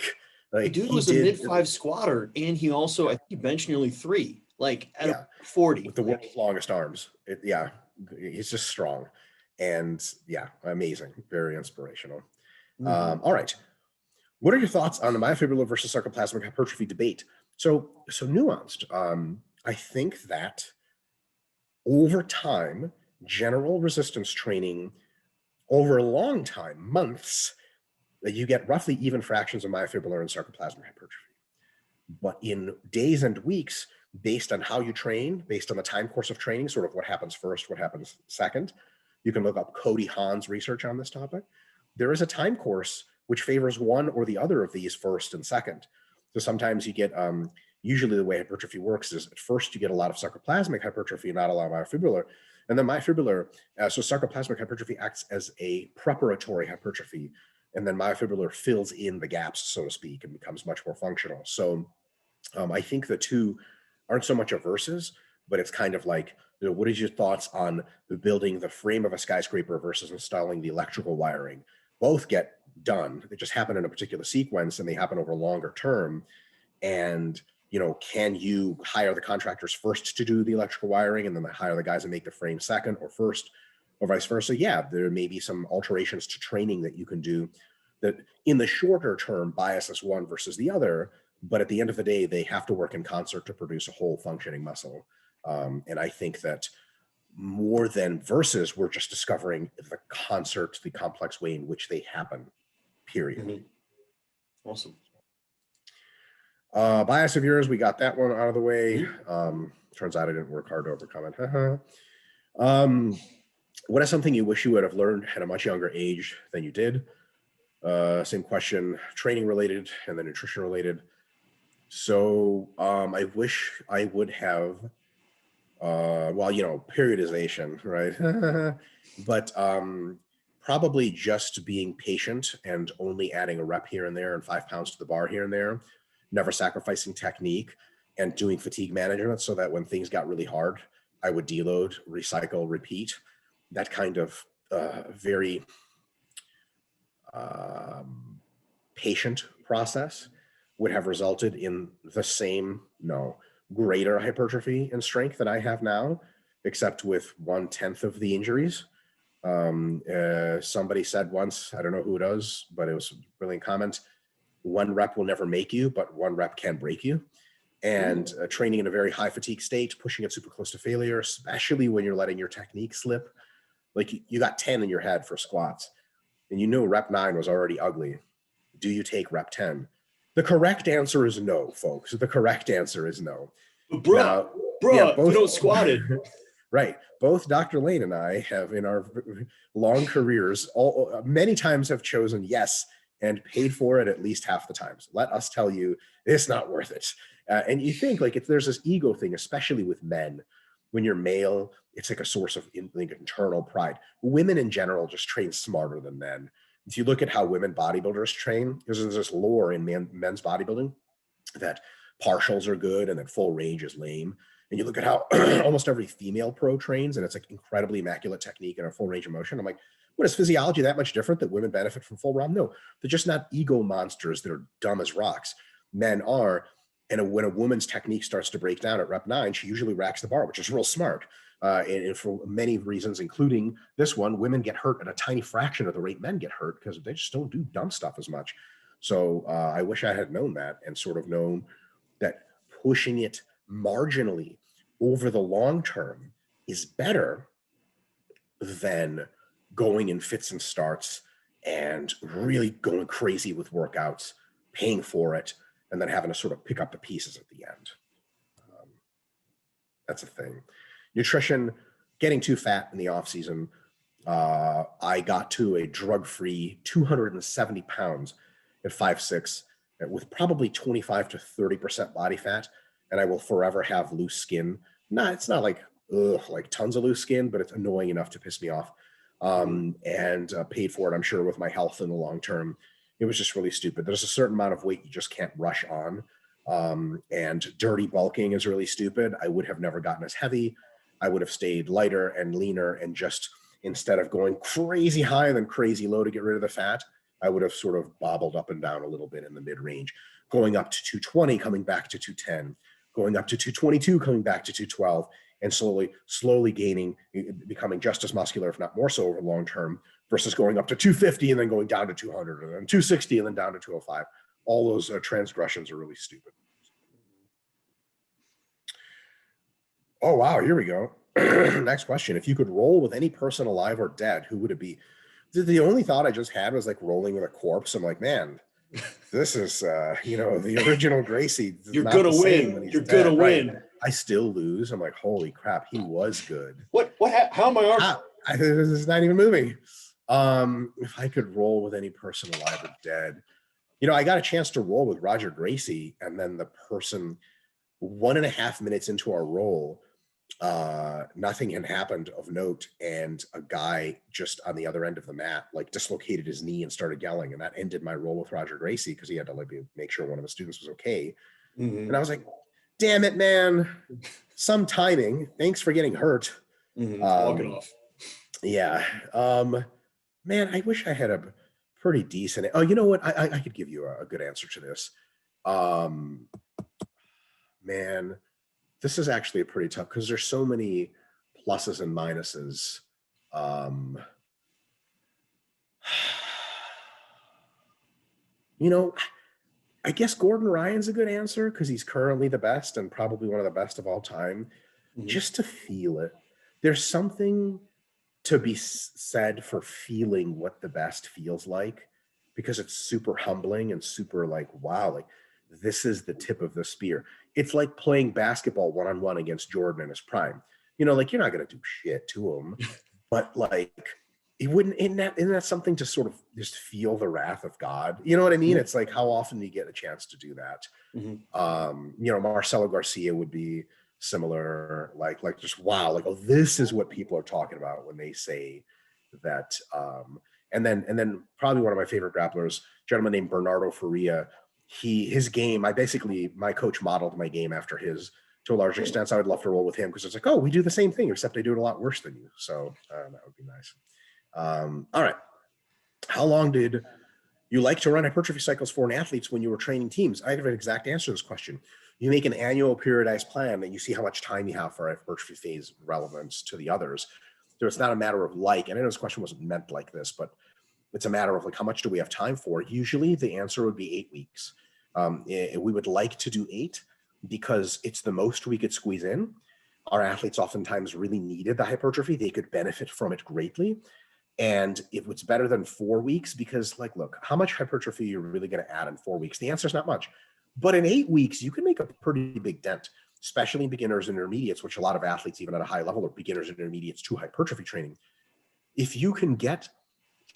Like dude he was a did. mid-5 squatter, and he also, I think he benched nearly 3, like at Yeah, 40. with the world's longest arms. Yeah, he's just strong. And yeah, amazing. Very inspirational. All right. What are your thoughts on the myofibrillar versus sarcoplasmic hypertrophy debate? So nuanced. I think that over time, general resistance training over a long time, months, that you get roughly even fractions of myofibrillar and sarcoplasmic hypertrophy. But in days and weeks, based on how you train, based on the time course of training, sort of what happens first, what happens second, you can look up Cody Hahn's research on this topic. There is a time course which favors one or the other of these first and second. So sometimes you get, usually the way hypertrophy works is at first you get a lot of sarcoplasmic hypertrophy, not a lot of myofibrillar. And then myofibrillar, so sarcoplasmic hypertrophy acts as a preparatory hypertrophy, and then myofibrillar fills in the gaps, so to speak, and becomes much more functional. So I think the two aren't so much a versus, but it's kind of like, you know, what is your thoughts on building the frame of a skyscraper versus installing the electrical wiring? Both get done. They just happen in a particular sequence and they happen over a longer term. And, you know, can you hire the contractors first to do the electrical wiring and then hire the guys that make the frame second or first, or vice versa? Yeah, there may be some alterations to training that you can do that in the shorter term biases one versus the other, but at the end of the day, they have to work in concert to produce a whole functioning muscle. And I think that more than versus, we're just discovering the concert, the complex way in which they happen, period. Awesome. Bias of yours, we got that one out of the way. Turns out I didn't work hard to overcome it. What is something you wish you would have learned at a much younger age than you did? Same question, training related and then nutrition related. So I wish I would have, well, you know, periodization, right? But probably just being patient and only adding a rep here and there and 5 pounds to the bar here and there, never sacrificing technique and doing fatigue management so that when things got really hard, I would deload, recycle, repeat. That kind of very patient process would have resulted in the same, greater hypertrophy and strength that I have now, except with 1/10 of the injuries. Somebody said once, I don't know who it was, but it was a brilliant comment, 1 rep will never make you, but 1 rep can break you. And training in a very high fatigue state, pushing it super close to failure, especially when you're letting your technique slip. Like you got 10 in your head for squats and you knew rep 9 was already ugly. Do you take rep 10? The correct answer is no, folks. The correct answer is no. Bro, both, you don't squat it. Right. Both Dr. Lane and I have in our long careers, many times have chosen yes and paid for it at least half the times. Let us tell you, it's not worth it. And you think like if there's this ego thing, especially with men, when you're male, it's like a source of internal pride. Women in general just train smarter than men. If you look at how women bodybuilders train, there's this lore in men's bodybuilding that partials are good and that full range is lame. And you look at how almost every female pro trains and it's like incredibly immaculate technique and a full range of motion. I'm like, what is physiology that much different that women benefit from full ROM? No, they're just not ego monsters that are dumb as rocks. Men are. And when a woman's technique starts to break down at rep 9, she usually racks the bar, which is real smart. And for many reasons, including this one, women get hurt at a tiny fraction of the rate men get hurt because they just don't do dumb stuff as much. So I wish I had known that and sort of known that pushing it marginally over the long term is better than going in fits and starts and really going crazy with workouts, paying for it, and then having to sort of pick up the pieces at the end. That's a thing. Nutrition, getting too fat in the off season. I got to a drug-free 270 pounds at 5'6", with probably 25 to 30% body fat, and I will forever have loose skin. It's not like, like tons of loose skin, but it's annoying enough to piss me off. And paid for it, I'm sure, with my health in the long term. It was just really stupid. There's a certain amount of weight you just can't rush on. And dirty bulking is really stupid. I would have never gotten as heavy. I would have stayed lighter and leaner, and just, instead of going crazy high and then crazy low to get rid of the fat, I would have sort of bobbled up and down a little bit in the mid range, going up to 220, coming back to 210, going up to 222, coming back to 212, and slowly gaining, becoming just as muscular, if not more so, over long term, versus going up to 250 and then going down to 200 and then 260 and then down to 205. All those transgressions are really stupid. Oh, wow. Here we go. Next question. If you could roll with any person alive or dead, who would it be? The only thought I just had was like rolling with a corpse. I'm like, man, this is, the original Gracie. You're going to win. You're going to win. Right? I still lose. I'm like, holy crap, he was good. How am I arm? This is not even moving. If I could roll with any person alive or dead, I got a chance to roll with Roger Gracie, and then the person 1.5 minutes into our roll, nothing had happened of note, and a guy just on the other end of the mat like dislocated his knee and started yelling, and that ended my roll with Roger Gracie, because he had to like make sure one of the students was okay. And I was like, damn it, man, some timing, thanks for getting hurt. Walking off. Yeah. Man, I wish I had a pretty decent, oh, you know what, I could give you a good answer to this. Man, this is actually a pretty tough, because there's so many pluses and minuses. I guess Gordon Ryan's a good answer, because he's currently the best and probably one of the best of all time. Just to feel it. There's something to be said for feeling what the best feels like, because it's super humbling and super like, wow, like this is the tip of the spear. It's like playing basketball one-on-one against Jordan in his prime. Like, you're not going to do shit to him, but like, it wouldn't, isn't that something to sort of just feel the wrath of God? You know what I mean? It's like, how often do you get a chance to do that? Marcelo Garcia would be similar, like just, wow, like, oh, this is what people are talking about when they say that. And then probably one of my favorite grapplers, a gentleman named Bernardo Faria. His game, my coach modeled my game after his to a large extent. So I would love to roll with him, because it's like, oh, we do the same thing, except I do it a lot worse than you. So that would be nice. All right. How long did you like to run hypertrophy cycles for an athletes when you were training teams? I have an exact answer to this question. You make an annual periodized plan, and you see how much time you have for a hypertrophy phase relevance to the others. So it's not a matter of like, and I know this question wasn't meant like this, but it's a matter of like, how much do we have time for? Usually the answer would be 8 weeks. We would like to do 8 because it's the most we could squeeze in. Our athletes oftentimes really needed the hypertrophy. They could benefit from it greatly. And if it's better than 4 weeks, because like, look, how much hypertrophy you're really going to add in 4 weeks? The answer is not much. But in 8 weeks, you can make a pretty big dent, especially in beginners and intermediates, which a lot of athletes, even at a high level, are beginners and intermediates to hypertrophy training. If you can get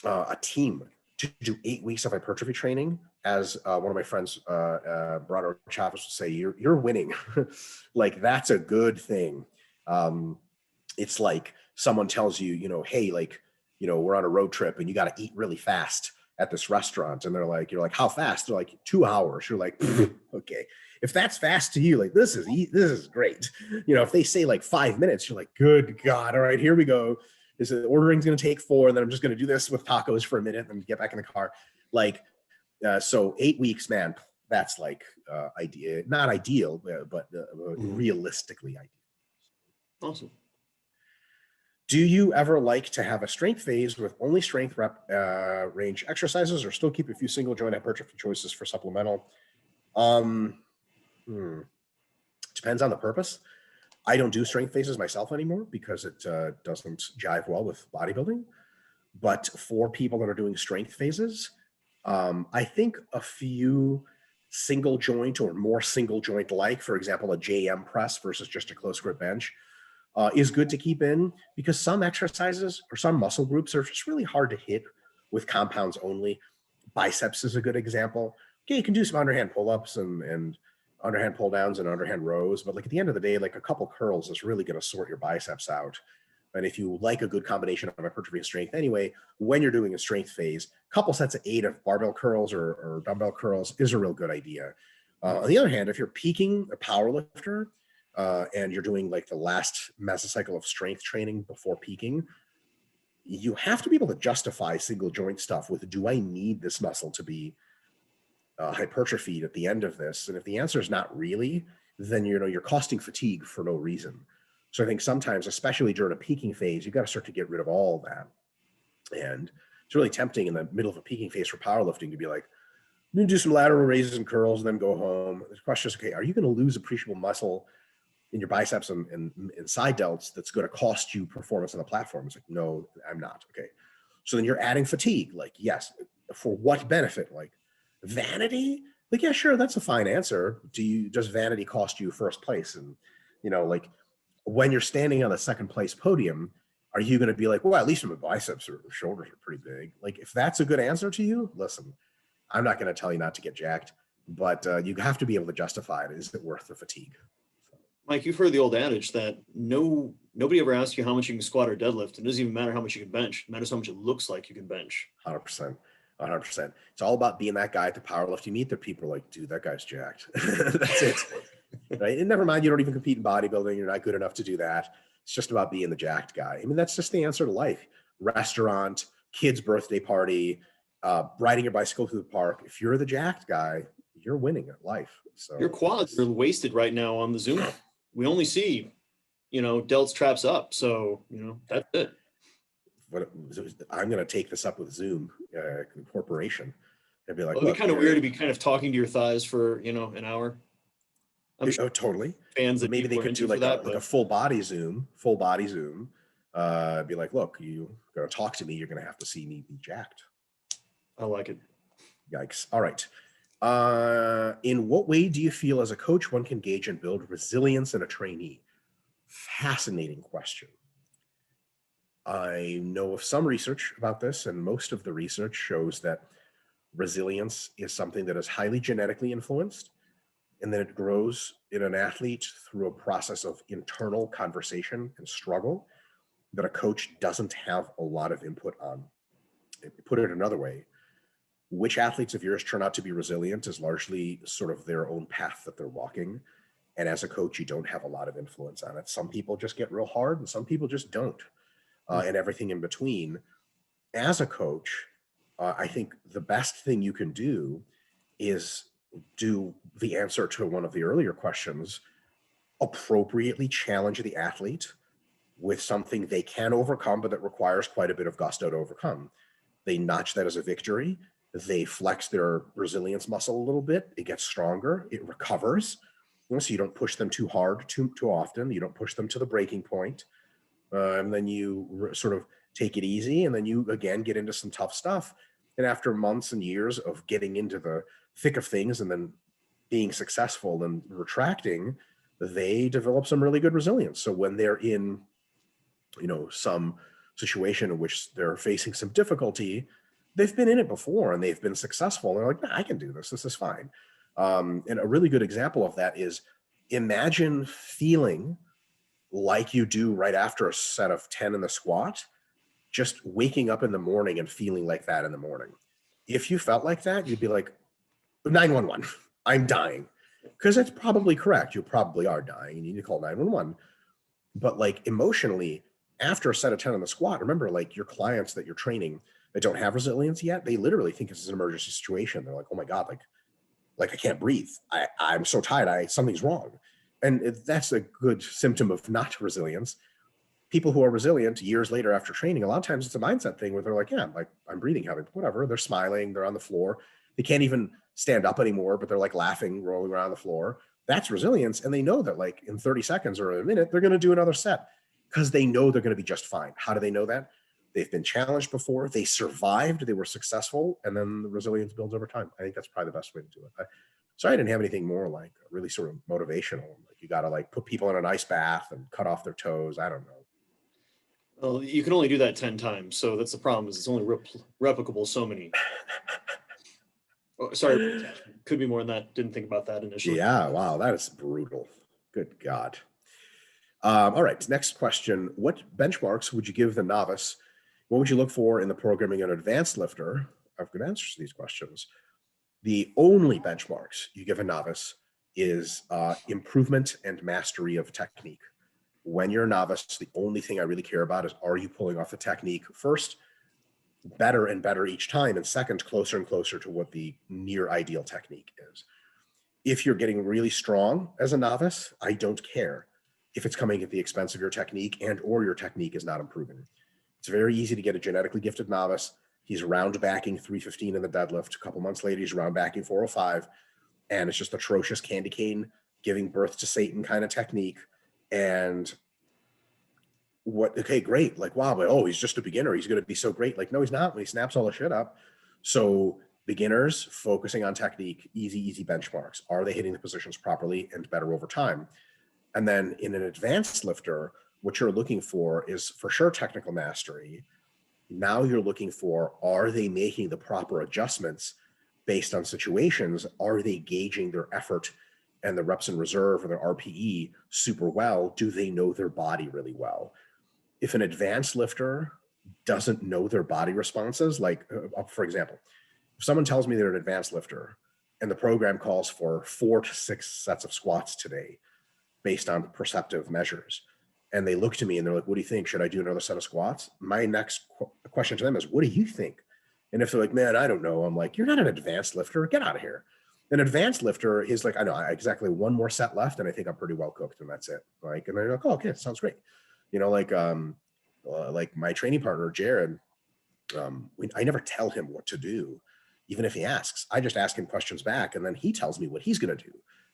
a team to do 8 weeks of hypertrophy training, as one of my friends, Bernardo Chavez, would say, you're winning. Like, that's a good thing. It's like someone tells you, hey, like, we're on a road trip and you got to eat really fast at this restaurant. And you're like, how fast? They're like, 2 hours. You're like, okay. If that's fast to you, like, this is great. If they say like 5 minutes, you're like, good God. All right, here we go. The ordering's going to take 4, and then I'm just going to do this with tacos for a minute and get back in the car. Like, so 8 weeks, man, that's like not ideal, but realistically ideal. Awesome. Do you ever like to have a strength phase with only strength rep range exercises, or still keep a few single joint hypertrophy choices for supplemental? Depends on the purpose. I don't do strength phases myself anymore because it doesn't jive well with bodybuilding. But for people that are doing strength phases, I think a few single joint or more single joint, like, for example, a JM press versus just a close grip bench, is good to keep in, because some exercises or some muscle groups are just really hard to hit with compounds only. Biceps is a good example. yeah, you can do some underhand pull-ups and underhand pull downs and underhand rows, but like at the end of the day, like a couple curls is really going to sort your biceps out. And if you like a good combination of hypertrophy and strength anyway, when you're doing a strength phase, a couple sets of 8 of barbell curls or dumbbell curls is a real good idea. On the other hand, if you're peaking a power lifter and you're doing like the last mesocycle of strength training before peaking, you have to be able to justify single joint stuff with, do I need this muscle to be hypertrophied at the end of this? And if the answer is not really, then you're costing fatigue for no reason. So I think sometimes, especially during a peaking phase, you got to start to get rid of all that. And it's really tempting in the middle of a peaking phase for powerlifting to be like, I'm going to do some lateral raises and curls and then go home. The question is, okay, are you going to lose appreciable muscle in your biceps and side delts that's going to cost you performance on the platform? It's like, no, I'm not. Okay. So then you're adding fatigue. Like, yes, for what benefit? Like vanity? Like, yeah, sure, that's a fine answer. Does vanity cost you first place? And, like when you're standing on the second place podium, are you going to be like, well, at least my biceps or shoulders are pretty big? Like, if that's a good answer to you, listen, I'm not going to tell you not to get jacked, but you have to be able to justify it. Is it worth the fatigue? Mike, you've heard the old adage that nobody ever asks you how much you can squat or deadlift. It doesn't even matter how much you can bench. It matters how much it looks like you can bench. 100%. 100%. It's all about being that guy at the powerlifting meet that people are like, dude, that guy's jacked. That's it. Right. And never mind, you don't even compete in bodybuilding. You're not good enough to do that. It's just about being the jacked guy. I mean, that's just the answer to life. Restaurant, kid's birthday party, riding your bicycle through the park. If you're the jacked guy, you're winning at life. So your quads are wasted right now on the Zoom. We only see, delts traps up. So, that's it. I'm going to take this up with Zoom Corporation. They'd be like, it'd be kind of weird to be kind of talking to your thighs for, an hour. I'm sure totally. Fans that maybe they could do like a full body Zoom. Be like, look, you're going to talk to me. You're going to have to see me be jacked. I like it. Yikes. All right. In what way do you feel as a coach one can gauge and build resilience in a trainee? Fascinating question. I know of some research about this, and most of the research shows that resilience is something that is highly genetically influenced, and then it grows in an athlete through a process of internal conversation and struggle that a coach doesn't have a lot of input on. Put it another way, which athletes of yours turn out to be resilient is largely sort of their own path that they're walking. And as a coach, you don't have a lot of influence on it. Some people just get real hard and some people just don't. And everything in between. As a coach, I think the best thing you can do is do the answer to one of the earlier questions, appropriately challenge the athlete with something they can overcome, but that requires quite a bit of gusto to overcome. They notch that as a victory. They flex their resilience muscle a little bit. It gets stronger. It recovers. So you don't push them too hard, too often. You don't push them to the breaking point. And then you sort of take it easy. And then you, again, get into some tough stuff. And after months and years of getting into the thick of things and then being successful and retracting, they develop some really good resilience. So when they're in, some situation in which they're facing some difficulty, they've been in it before and they've been successful. And they're like, I can do this. This is fine. And a really good example of that is, imagine feeling like you do right after a set of 10 in the squat, just waking up in the morning and feeling like that in the morning. If you felt like that, you'd be like, 911, I'm dying. Because that's probably correct. You probably are dying. You need to call 911. But like emotionally, after a set of 10 in the squat, remember, like your clients that you're training that don't have resilience yet, they literally think it's an emergency situation. They're like, oh my God, like I can't breathe. I'm so tired. Something's wrong. And that's a good symptom of not resilience. People who are resilient years later after training, a lot of times it's a mindset thing where they're like, yeah, like I'm breathing heavy, whatever. They're smiling, they're on the floor. They can't even stand up anymore, but they're like laughing, rolling around the floor. That's resilience. And they know that like in 30 seconds or a minute, they're going to do another set because they know they're going to be just fine. How do they know that? They've been challenged before. They survived. They were successful. And then the resilience builds over time. I think that's probably the best way to do it. Sorry, I didn't have anything more like really sort of motivational. Like you got to like put people in an ice bath and cut off their toes. I don't know. Well, you can only do that 10 times. So that's the problem, is it's only replicable so many. Oh, sorry, could be more than that. Didn't think about that initially. Yeah, wow, that is brutal. Good God. All right, next question. What benchmarks would you give the novice? What would you look for in the programming an advanced lifter? I've got answers to these questions. The only benchmarks you give a novice is improvement and mastery of technique. When you're a novice, the only thing I really care about is, are you pulling off the technique first, better and better each time, and second, closer and closer to what the near ideal technique is. If you're getting really strong as a novice, I don't care if it's coming at the expense of your technique and or your technique is not improving. It's very easy to get a genetically gifted novice. He's round backing 315 in the deadlift. A couple months later, he's round backing 405. And it's just atrocious candy cane, giving birth to Satan kind of technique. And okay, great. Like, wow, but he's just a beginner. He's going to be so great. Like, no, he's not when he snaps all the shit up. So beginners focusing on technique, easy benchmarks. Are they hitting the positions properly and better over time? And then in an advanced lifter, what you're looking for is for sure technical mastery. Now you're looking for, are they making the proper adjustments based on situations? Are they gauging their effort and the reps in reserve or their RPE super well? Do they know their body really well? If an advanced lifter doesn't know their body responses, like for example, if someone tells me they're an advanced lifter and the program calls for 4 to 6 sets of squats today based on perceptive measures, and they look to me and they're like, what do you think? Should I do another set of squats? My next question to them is, what do you think? And if they're like, man, I don't know, I'm like, you're not an advanced lifter. Get out of here. An advanced lifter is like, I know exactly one more set left and I think I'm pretty well cooked and that's it. Like, and they're like, oh, okay, it sounds great. You know, like my training partner, Jared, I never tell him what to do. Even if he asks, I just ask him questions back and then he tells me what he's going to do.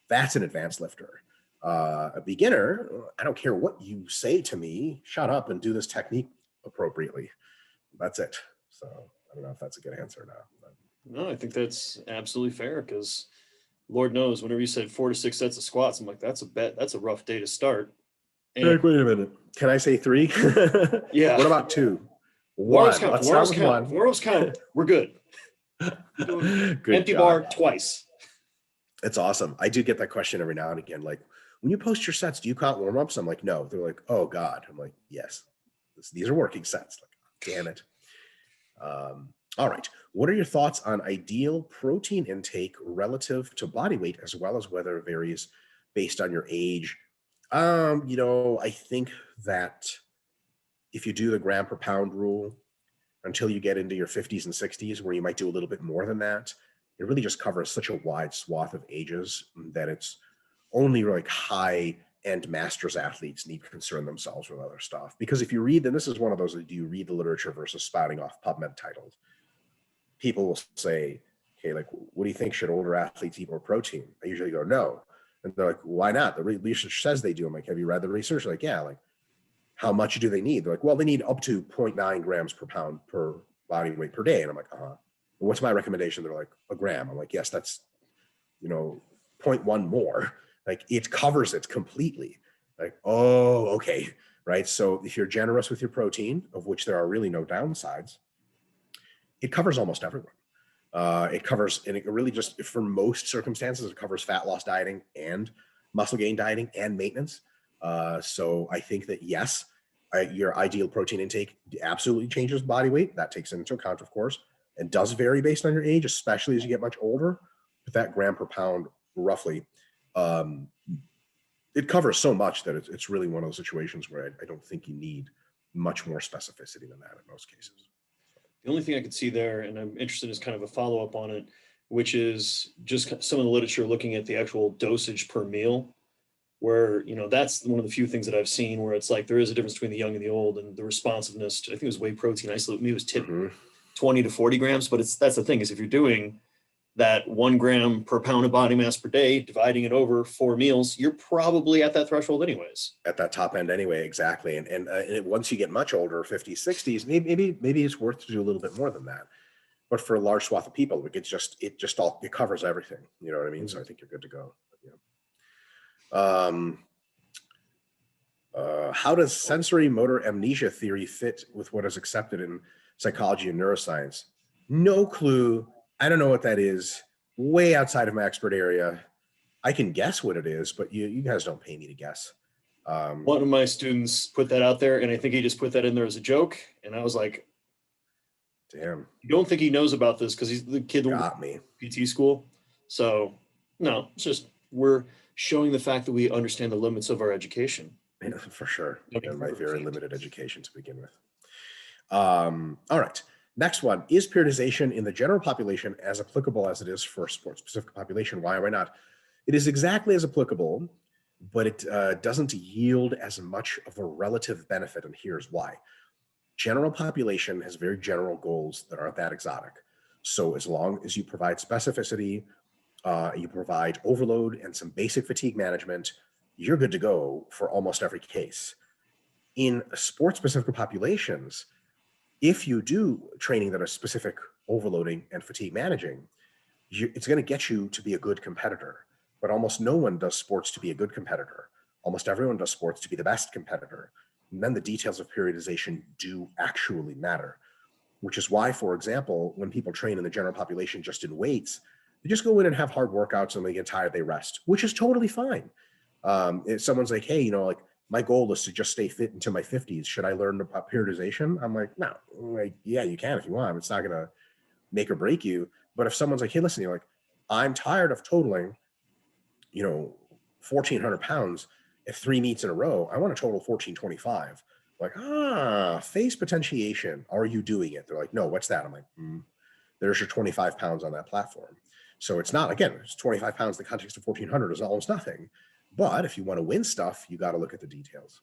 That's an advanced lifter. A beginner, I don't care what you say to me, shut up and do this technique appropriately. That's it. So I don't know if that's a good answer or not. But. No, I think that's absolutely fair because Lord knows, whenever you said 4 to 6 sets of squats, I'm like, that's a rough day to start. And, wait a minute. Can I say 3? Yeah. What about 2? 1. Let's start with 1. Tomorrow's count. We're good. Good empty job. bar twice. It's awesome. I do get that question every now and again. Like, when you post your sets, do you count warm-ups? I'm like, no. They're like, oh God. I'm like, yes. These are working sets. Like, damn it. All right. What are your thoughts on ideal protein intake relative to body weight, as well as whether it varies based on your age? I think that if you do the gram per pound rule until you get into your 50s and 60s, where you might do a little bit more than that, it really just covers such a wide swath of ages that it's only like high-end masters athletes need to concern themselves with other stuff. Because if you read, and this is one of those, do you read the literature versus spouting off PubMed titles? People will say, okay, like, what do you think? Should older athletes eat more protein? I usually go, no. And they're like, why not? The research says they do. I'm like, have you read the research? Like, yeah. Like, how much do they need? They're like, well, they need up to 0.9 grams per pound per body weight per day. And I'm like, what's my recommendation? They're like, a gram. I'm like, yes, that's, 0.1 more. Like, it covers it completely. Like, oh, okay. Right. So if you're generous with your protein, of which there are really no downsides, it covers almost everyone. It covers, and it really just, for most circumstances, it covers fat loss dieting and muscle gain dieting and maintenance. So I think that, yes, your ideal protein intake absolutely changes body weight. That takes into account, of course, and does vary based on your age, especially as you get much older. But that gram per pound, roughly, it covers so much that it's really one of those situations where I don't think you need much more specificity than that in most cases. The only thing I could see there, and I'm interested in, is kind of a follow-up on it, which is just some of the literature looking at the actual dosage per meal, where, that's one of the few things that I've seen where it's like there is a difference between the young and the old, and the responsiveness to, I think it was whey protein isolate, maybe it was tip 20 to 40 grams, but that's the thing, is if you're doing that 1 gram per pound of body mass per day, dividing it over 4 meals, you're probably at that threshold anyways. At that top end anyway, exactly. And once you get much older, 50s, 60s, maybe it's worth to do a little bit more than that. But for a large swath of people, it covers everything. You know what I mean? Mm-hmm. So I think you're good to go. How does sensory motor amnesia theory fit with what is accepted in psychology and neuroscience? No clue. I don't know what that is. way outside of my expert area. I can guess what it is, but you guys don't pay me to guess. One of my students put that out there, and I think he just put that in there as a joke. And I was like, damn, you don't think he knows about this because he's the kid that got me. PT school. So no, it's just we're showing the fact that we understand the limits of our education. Yeah, for sure. And my very Perfect. limited education to begin with. All right. Next one, is periodization in the general population as applicable as it is for sport-specific population? Why or why not? It is exactly as applicable, but it doesn't yield as much of a relative benefit, and here's why. General population has very general goals that aren't that exotic. So as long as you provide specificity, you provide overload and some basic fatigue management, you're good to go for almost every case. In sport-specific populations, if you do training that is specific overloading and fatigue managing, it's going to get you to be a good competitor. But almost no one does sports to be a good competitor. Almost everyone does sports to be the best competitor. And then the details of periodization do actually matter, which is why, for example, when people train in the general population just in weights, they just go in and have hard workouts, and when they get tired, they rest, which is totally fine. If someone's like, hey, like my goal is to just stay fit into my 50s, should I learn about periodization? I'm like, no, like, yeah, you can if you want. It's not going to make or break you. But if someone's like, hey, listen, you're like, I'm tired of totaling, 1,400 pounds at 3 meets in a row. I want to total 1,425. Like, phase potentiation. Are you doing it? They're like, no, what's that? I'm like, there's your 25 pounds on that platform. So it's not, again, it's 25 pounds in the context of 1,400 is almost nothing. But if you want to win stuff, you got to look at the details.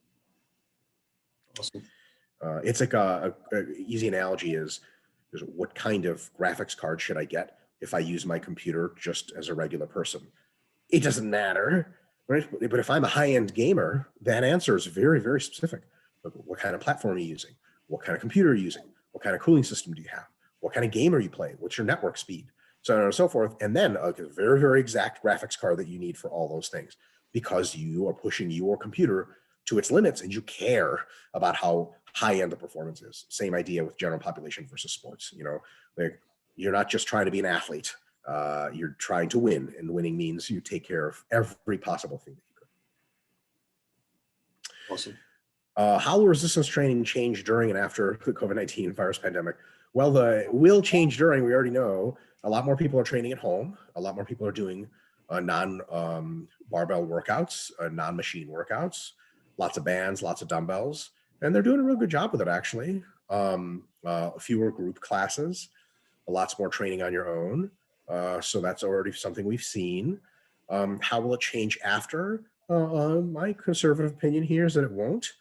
Awesome. It's like a easy analogy is what kind of graphics card should I get if I use my computer just as a regular person? It doesn't matter, right? But if I'm a high-end gamer, that answer is very, very specific. What kind of platform are you using? What kind of computer are you using? What kind of cooling system do you have? What kind of game are you playing? What's your network speed? So on and so forth. And then a very, very exact graphics card that you need for all those things, because you are pushing your computer to its limits and you care about how high-end the performance is. Same idea with general population versus sports. Like you're not just trying to be an athlete. You're trying to win, and winning means you take care of every possible thing that you could. Awesome. How will resistance training change during and after the COVID-19 virus pandemic? Well, the will change during, we already know. A lot more people are training at home. A lot more people are doing non-barbell workouts, non-machine workouts, lots of bands, lots of dumbbells, and they're doing a real good job with it, actually. Fewer group classes, lots more training on your own. So that's already something we've seen. How will it change after? My conservative opinion here is that it won't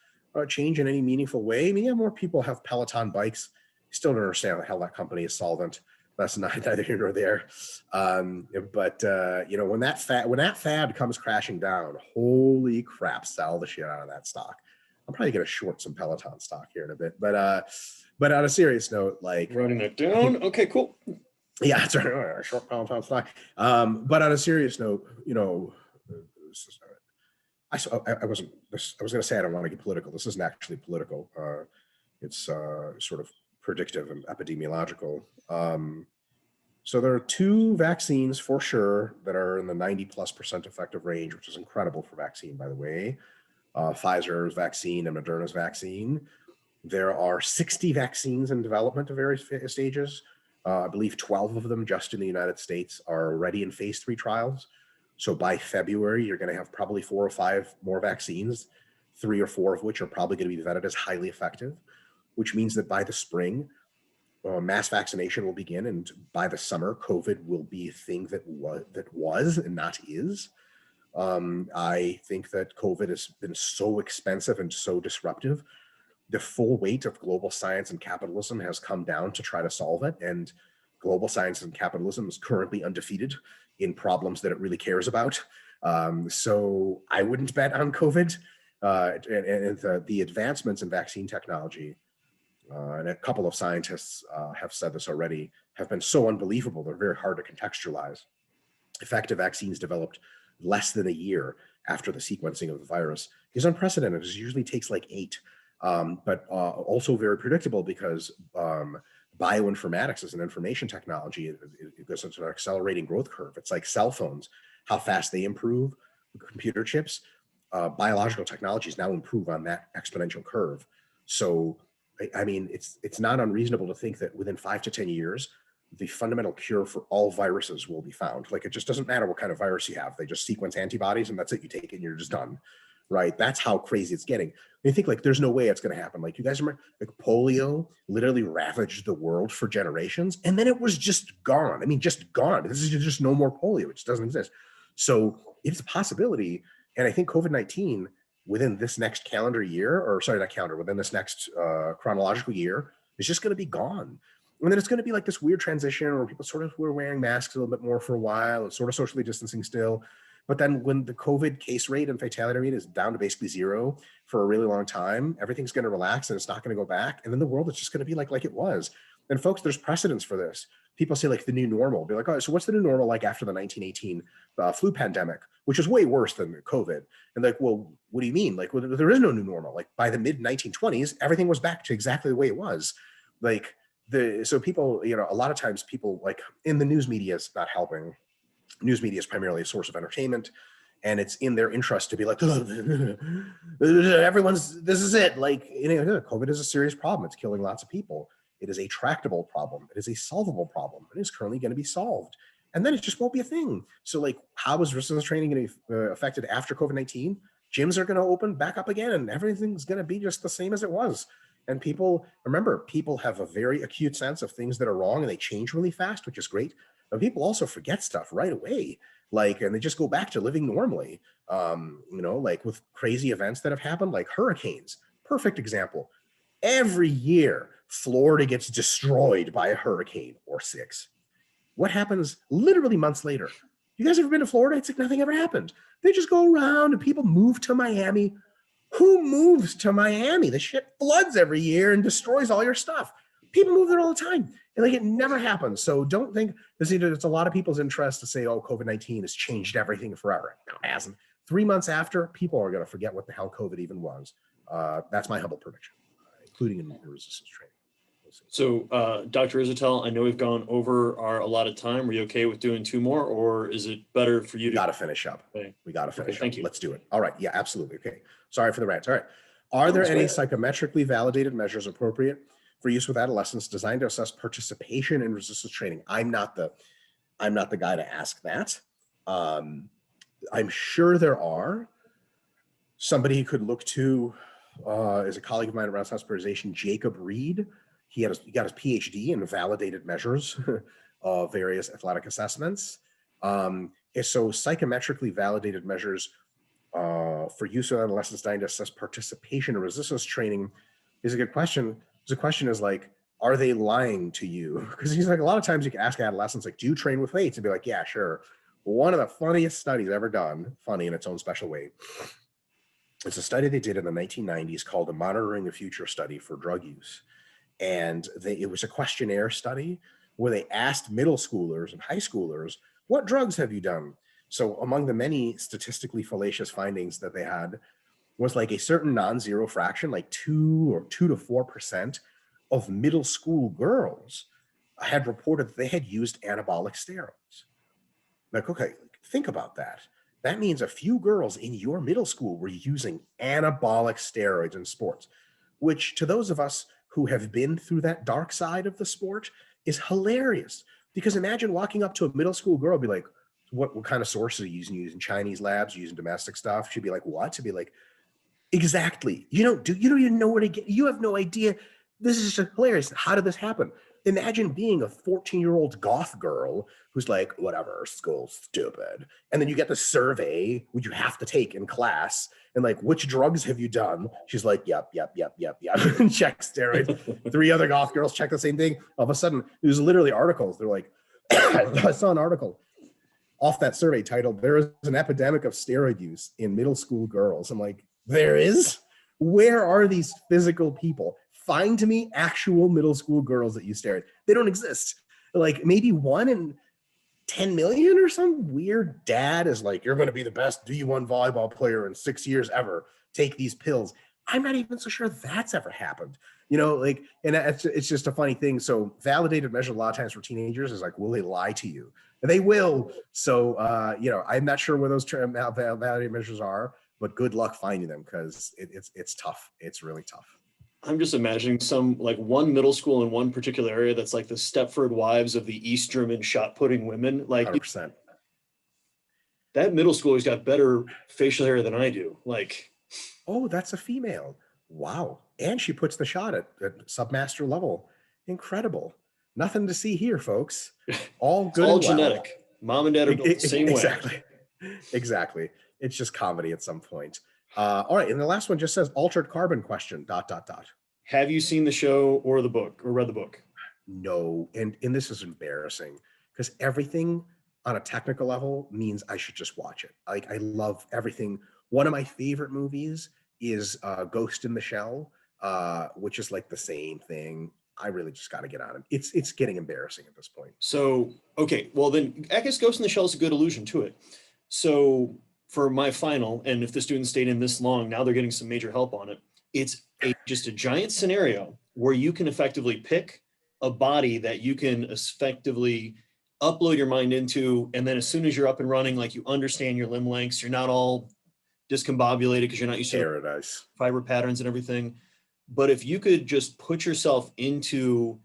change in any meaningful way. I mean, yeah, more people have Peloton bikes. Still don't understand how that company is solvent. That's neither here nor there. But when that fad comes crashing down, holy crap, sell the shit out of that stock. I'm probably going to short some Peloton stock here in a bit. But on a serious note, like writing that down. Okay, cool. Yeah, it's a short Peloton stock. But on a serious note, I was going to say I don't want to get political. This isn't actually political. It's sort of predictive and epidemiological. So there are 2 vaccines for sure that are in the 90+% effective range, which is incredible for vaccine, by the way. Pfizer's vaccine and Moderna's vaccine. There are 60 vaccines in development at various stages. I believe 12 of them just in the United States are already in phase 3 trials. So by February, you're going to have probably 4 or 5 more vaccines, 3 or 4 of which are probably going to be vetted as highly effective, which means that by the spring, mass vaccination will begin. And by the summer, COVID will be a thing that was and not is. I think that COVID has been so expensive and so disruptive. The full weight of global science and capitalism has come down to try to solve it. And global science and capitalism is currently undefeated in problems that it really cares about. So I wouldn't bet on COVID. And the advancements in vaccine technology, and a couple of scientists have said this already, have been so unbelievable, they're very hard to contextualize. Effective vaccines developed less than a year after the sequencing of the virus is unprecedented. It usually takes like 8. But also very predictable because bioinformatics is an information technology. It goes into an accelerating growth curve. It's like cell phones, how fast they improve, computer chips, biological technologies now improve on that exponential curve. So, I mean, it's not unreasonable to think that within 5 to 10 years, the fundamental cure for all viruses will be found. Like, it just doesn't matter what kind of virus you have. They just sequence antibodies and that's it. You take it and you're just done, right? That's how crazy it's getting. You think like, there's no way it's going to happen. Like, you guys remember, like, polio literally ravaged the world for generations and then it was just gone. I mean, just gone. This is just no more polio. It just doesn't exist. So it's a possibility. And I think COVID-19 within this next calendar year, or sorry, not calendar, within this next chronological year, is just going to be gone. And then it's going to be like this weird transition where people sort of were wearing masks a little bit more for a while and sort of socially distancing still. But then when the COVID case rate and fatality rate is down to basically zero for a really long time, everything's going to relax and it's not going to go back. And then the world is just going to be like it was. And folks, there's precedence for this. People say like the new normal. Be like, oh, so what's the new normal like after the 1918 flu pandemic, which is way worse than COVID? And like, well, what do you mean? Like, well, there is no new normal. Like by the mid 1920s, everything was back to exactly the way it was. Like so people, you know, a lot of times people like in the news media is not helping. News media is primarily a source of entertainment. And it's in their interest to be like, everyone's, this is it. Like, you know, COVID is a serious problem. It's killing lots of people. It is a tractable problem. It is a solvable problem. It is currently going to be solved. And then it just won't be a thing. So like, how is resistance training going to be affected after COVID-19? Gyms are going to open back up again and everything's going to be just the same as it was. And people, remember, people have a very acute sense of things that are wrong and they change really fast, which is great. But people also forget stuff right away. Like, and they just go back to living normally, you know, like with crazy events that have happened, like hurricanes, perfect example. Every year, Florida gets destroyed by a hurricane or 6. What happens literally months later? You guys ever been to Florida? It's like nothing ever happened. They just go around and people move to Miami. Who moves to Miami? The shit floods every year and destroys all your stuff. People move there all the time. And like it never happens. So don't think it's a lot of people's interest to say, oh, COVID-19 has changed everything forever. No, it hasn't. 3 months after, people are going to forget what the hell COVID even was. That's my humble prediction, including in resistance training. So, Dr. Israetel, I know we've gone over our allotted time. Are you okay with doing 2 more, or is it better for you to? We got to finish up. Okay. We got to finish up. Thank you. Let's do it. All right. Yeah, absolutely. Okay. Sorry for the rant. All right. Are there any psychometrically validated measures appropriate for use with adolescents designed to assess participation in resistance training? I'm not the guy to ask that. I'm sure there are. Somebody could look to is a colleague of mine at Renaissance Periodization, Jacob Reed. He got his PhD in validated measures of various athletic assessments. So psychometrically validated measures for use of adolescents designed to assess participation in resistance training is a good question. The question is like, are they lying to you? Because he's like, a lot of times you can ask adolescents, like, do you train with weights? And be like, yeah, sure. One of the funniest studies ever done, funny in its own special way. It's a study they did in the 1990s called the Monitoring the Future Study for Drug Use. And it was a questionnaire study where they asked middle schoolers and high schoolers, what drugs have you done? So among the many statistically fallacious findings that they had was like a certain non-zero fraction, like 2 to 4% of middle school girls had reported that they had used anabolic steroids. Like, okay, think about that. That means a few girls in your middle school were using anabolic steroids in sports, which to those of us who have been through that dark side of the sport is hilarious. Because imagine walking up to a middle school girl, be like, what kind of sources are you using? Using Chinese labs, using domestic stuff? She'd be like, what? To be like, exactly. You don't even know where to get, you have no idea. This is just hilarious. How did this happen? Imagine being a 14-year-old goth girl who's like, whatever, school's stupid. And then you get the survey, which you have to take in class. And like, which drugs have you done? She's like, yep. Check steroids. 3 other goth girls check the same thing. All of a sudden, it was literally articles. They're like, I saw an article off that survey titled, "There is an epidemic of steroid use in middle school girls." I'm like, there is? Where are these physical people? Find to me actual middle school girls that use steroids. They don't exist. Like maybe 1 in 10 million or some weird dad is like, you're going to be the best D1 volleyball player in 6 years ever. Take these pills. I'm not even so sure that's ever happened. Like, and it's just a funny thing. So validated measure a lot of times for teenagers is like, will they lie to you? And they will. So, I'm not sure where those validated measures are, but good luck finding them because it's tough. It's really tough. I'm just imagining some like one middle school in one particular area that's like the Stepford Wives of the East German shot putting women. Like 100%. that middle schooler's got better facial hair than I do. Like, Oh, that's a female. Wow. And she puts the shot at submaster level. Incredible. Nothing to see here, folks. All it's good all and well. genetic. Mom and dad are built the same Exactly. way. Exactly. It's just comedy at some point. All right. And the last one just says altered carbon question, ... Have you seen the show or the book or read the book? No. And this is embarrassing because everything on a technical level means I should just watch it. Like, I love everything. One of my favorite movies is Ghost in the Shell, which is like the same thing. I really just got to get on it. It's getting embarrassing at this point. So, okay, well then I guess Ghost in the Shell is a good allusion to it. So for my final, and if the students stayed in this long, now they're getting some major help on it. It's just a giant scenario where you can effectively pick a body that you can effectively upload your mind into. And then as soon as you're up and running, like you understand your limb lengths, you're not all discombobulated because you're not used to Paradise. fiber patterns and everything. But if you could just put yourself into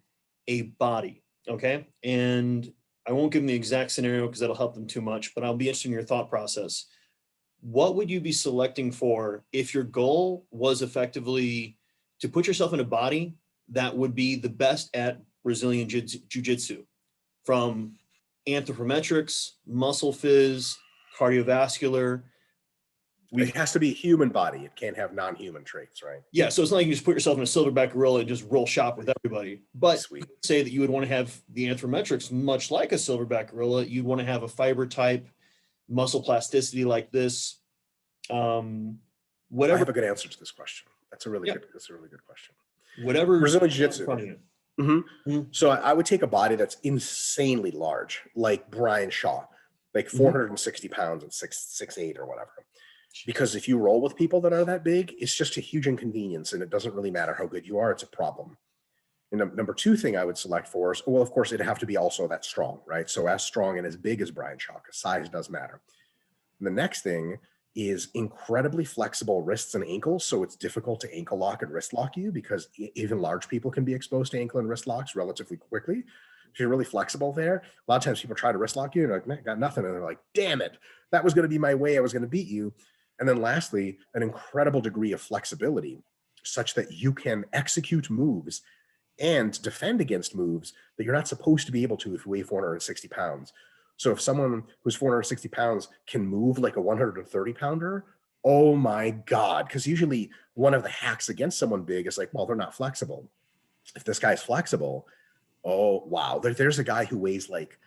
a body, okay? And I won't give them the exact scenario because that'll help them too much, but I'll be interested in your thought process. What would you be selecting for if your goal was effectively to put yourself in a body that would be the best at Brazilian Jiu-Jitsu, from anthropometrics, muscle phys, cardiovascular? It has to be a human body. It can't have non-human traits, right? Yeah, so it's not like you just put yourself in a silverback gorilla and just roll shop with everybody. But Sweet. say that you would want to have the anthropometrics, much like a silverback gorilla. You'd want to have a fiber type, muscle plasticity like this. Whatever. I have a good answer to this question. That's a really good question. Whatever. Brazilian Jiu-Jitsu. Mm-hmm. So I would take a body that's insanely large, like Brian Shaw, like 460 pounds and 6'8" or whatever. Because if you roll with people that are that big, it's just a huge inconvenience, and it doesn't really matter how good you are. It's a problem. And number two thing I would select for is, well, of course, it'd have to be also that strong, right? So as strong and as big as Brian Shaw, because size does matter. And the next thing is incredibly flexible wrists and ankles. So it's difficult to ankle lock and wrist lock you because even large people can be exposed to ankle and wrist locks relatively quickly. If you're really flexible there, a lot of times people try to wrist lock you and you're like, man, I got nothing. And they're like, damn it, that was going to be my way. I was going to beat you. And then lastly, an incredible degree of flexibility such that you can execute moves and defend against moves that you're not supposed to be able to if you weigh 460 pounds. So if someone who's 460 pounds can move like a 130 pounder, oh my God. Because usually one of the hacks against someone big is like, well, they're not flexible. If this guy's flexible, oh, wow. There's a guy who weighs like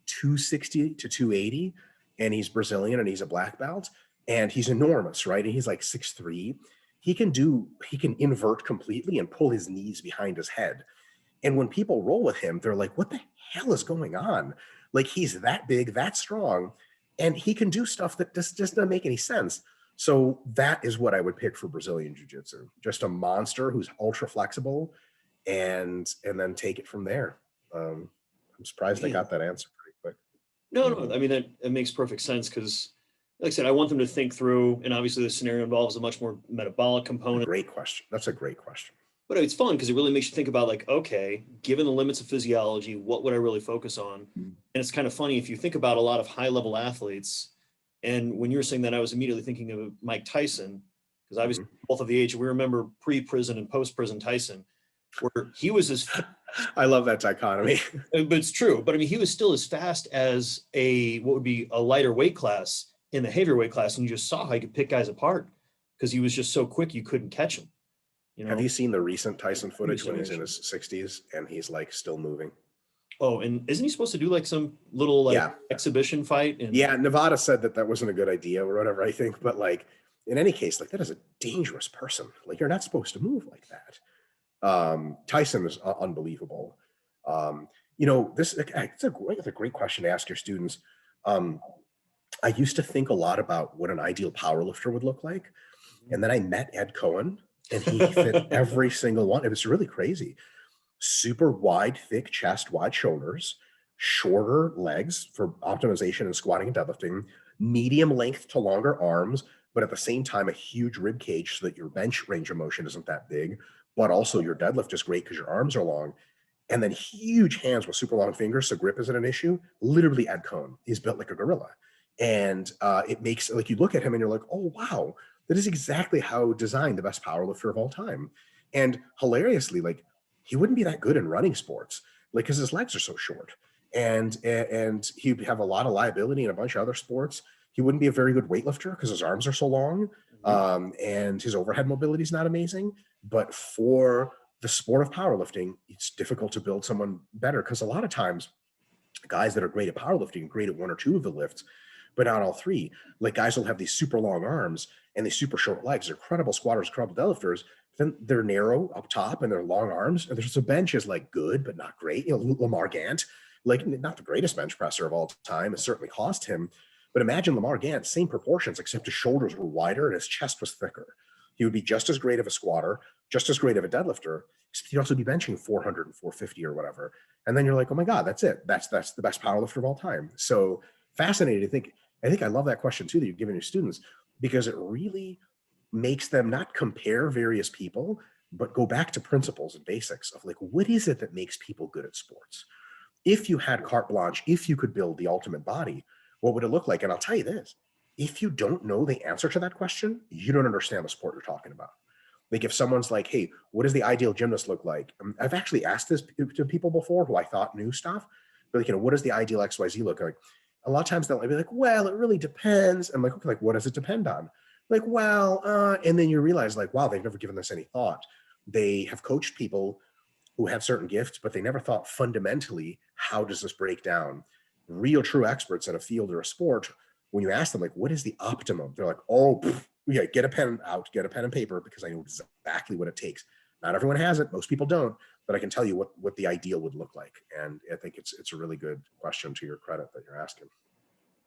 260 to 280 and he's Brazilian and he's a black belt and he's enormous, right? And he's like 6'3". He can invert completely and pull his knees behind his head. And when people roll with him, they're like, what the hell is going on? Like, he's that big, that strong, and he can do stuff that just doesn't make any sense. So that is what I would pick for Brazilian Jiu-Jitsu. Just a monster who's ultra flexible and then take it from there. I'm surprised I got that answer pretty quick. No, I mean, that makes perfect sense because, like I said, I want them to think through, and obviously the scenario involves a much more metabolic component. Great question. That's a great question. But it's fun because it really makes you think about like, okay, given the limits of physiology, what would I really focus on? And it's kind of funny if you think about a lot of high level athletes. And when you were saying that, I was immediately thinking of Mike Tyson, because obviously both of the age, we remember pre-prison and post-prison Tyson, where he was as I love that dichotomy. But it's true. But I mean, he was still as fast as what would be a lighter weight class in the heavier class. And you just saw how he could pick guys apart because he was just so quick you couldn't catch him. You know? Have you seen the recent Tyson footage when he's in his 60s and he's like still moving? Oh, and isn't he supposed to do like some little exhibition fight? Yeah, Nevada said that wasn't a good idea or whatever, I think. But like, in any case, like, that is a dangerous person. Like, you're not supposed to move like that. Tyson is unbelievable. It's a great question to ask your students. I used to think a lot about what an ideal powerlifter would look like. And then I met Ed Cohen and he fit every single one. It was really crazy. Super wide, thick chest, wide shoulders, shorter legs for optimization and squatting and deadlifting, medium length to longer arms, but at the same time, a huge rib cage so that your bench range of motion isn't that big, but also your deadlift is great because your arms are long. And then huge hands with super long fingers, so grip isn't an issue. Literally, Ed Cohn is built like a gorilla. And it makes, like, you look at him and you're like, oh, wow, that is exactly how designed the best powerlifter of all time. And hilariously, like, he wouldn't be that good in running sports, like, because his legs are so short. And he'd have a lot of liability in a bunch of other sports. He wouldn't be a very good weightlifter because his arms are so long, and his overhead mobility is not amazing. But for the sport of powerlifting, it's difficult to build someone better because a lot of times guys that are great at powerlifting, great at one or two of the lifts, but not all three. Like, guys will have these super long arms and these super short legs. They're incredible squatters, incredible deadlifters. Then they're narrow up top and they're long arms. And there's a bench is like good, but not great. You know, Lamar Gant, like, not the greatest bench presser of all time. It certainly cost him. But imagine Lamar Gant, same proportions, except his shoulders were wider and his chest was thicker. He would be just as great of a squatter, just as great of a deadlifter. He'd also be benching 400 and 450 or whatever. And then you're like, oh my God, that's it. That's the best powerlifter of all time. So fascinating. I think I love that question too that you're giving your students, because it really makes them not compare various people, but go back to principles and basics of, like, what is it that makes people good at sports? If you had carte blanche, if you could build the ultimate body, what would it look like? And I'll tell you this, if you don't know the answer to that question, you don't understand the sport you're talking about. Like, if someone's like, hey, what does the ideal gymnast look like? I've actually asked this to people before who I thought knew stuff. But, like, what does the ideal XYZ look like? A lot of times they'll be like, well, it really depends. I'm like, okay, like, what does it depend on? Like, well, and then you realize, like, wow, they've never given this any thought. They have coached people who have certain gifts, but they never thought fundamentally, how does this break down? Real true experts in a field or a sport, when you ask them, like, what is the optimum? They're like, oh, yeah, get a pen out, get a pen and paper, because I know exactly what it takes. Not everyone has it. Most people don't, but I can tell you what the ideal would look like. And I think it's a really good question, to your credit, that you're asking.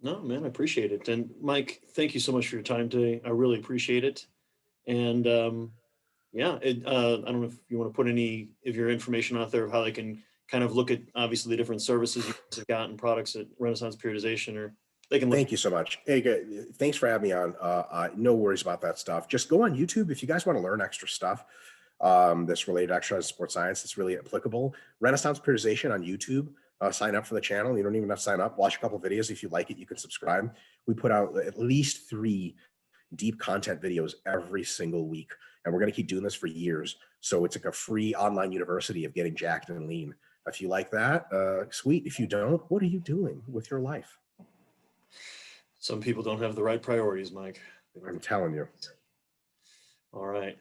No, man, I appreciate it. And Mike, thank you so much for your time today. I really appreciate it. And yeah, I don't know if you want to put any of your information out there of how they can kind of look at obviously the different services you guys have got and products at Renaissance Periodization, or they can look. Thank you so much. Hey, thanks for having me on. No worries about that stuff. Just go on YouTube if you guys want to learn extra stuff that's related to exercise and sports science. It's really applicable. Renaissance Periodization on YouTube. Sign up for the channel. You don't even have to sign up. Watch a couple videos. If you like it, you can subscribe. We put out at least 3 deep content videos every single week, and we're going to keep doing this for years. So it's like a free online university of getting jacked and lean. If you like that, sweet. If you don't, what are you doing with your life? Some people don't have the right priorities, Mike. I'm telling you. All right.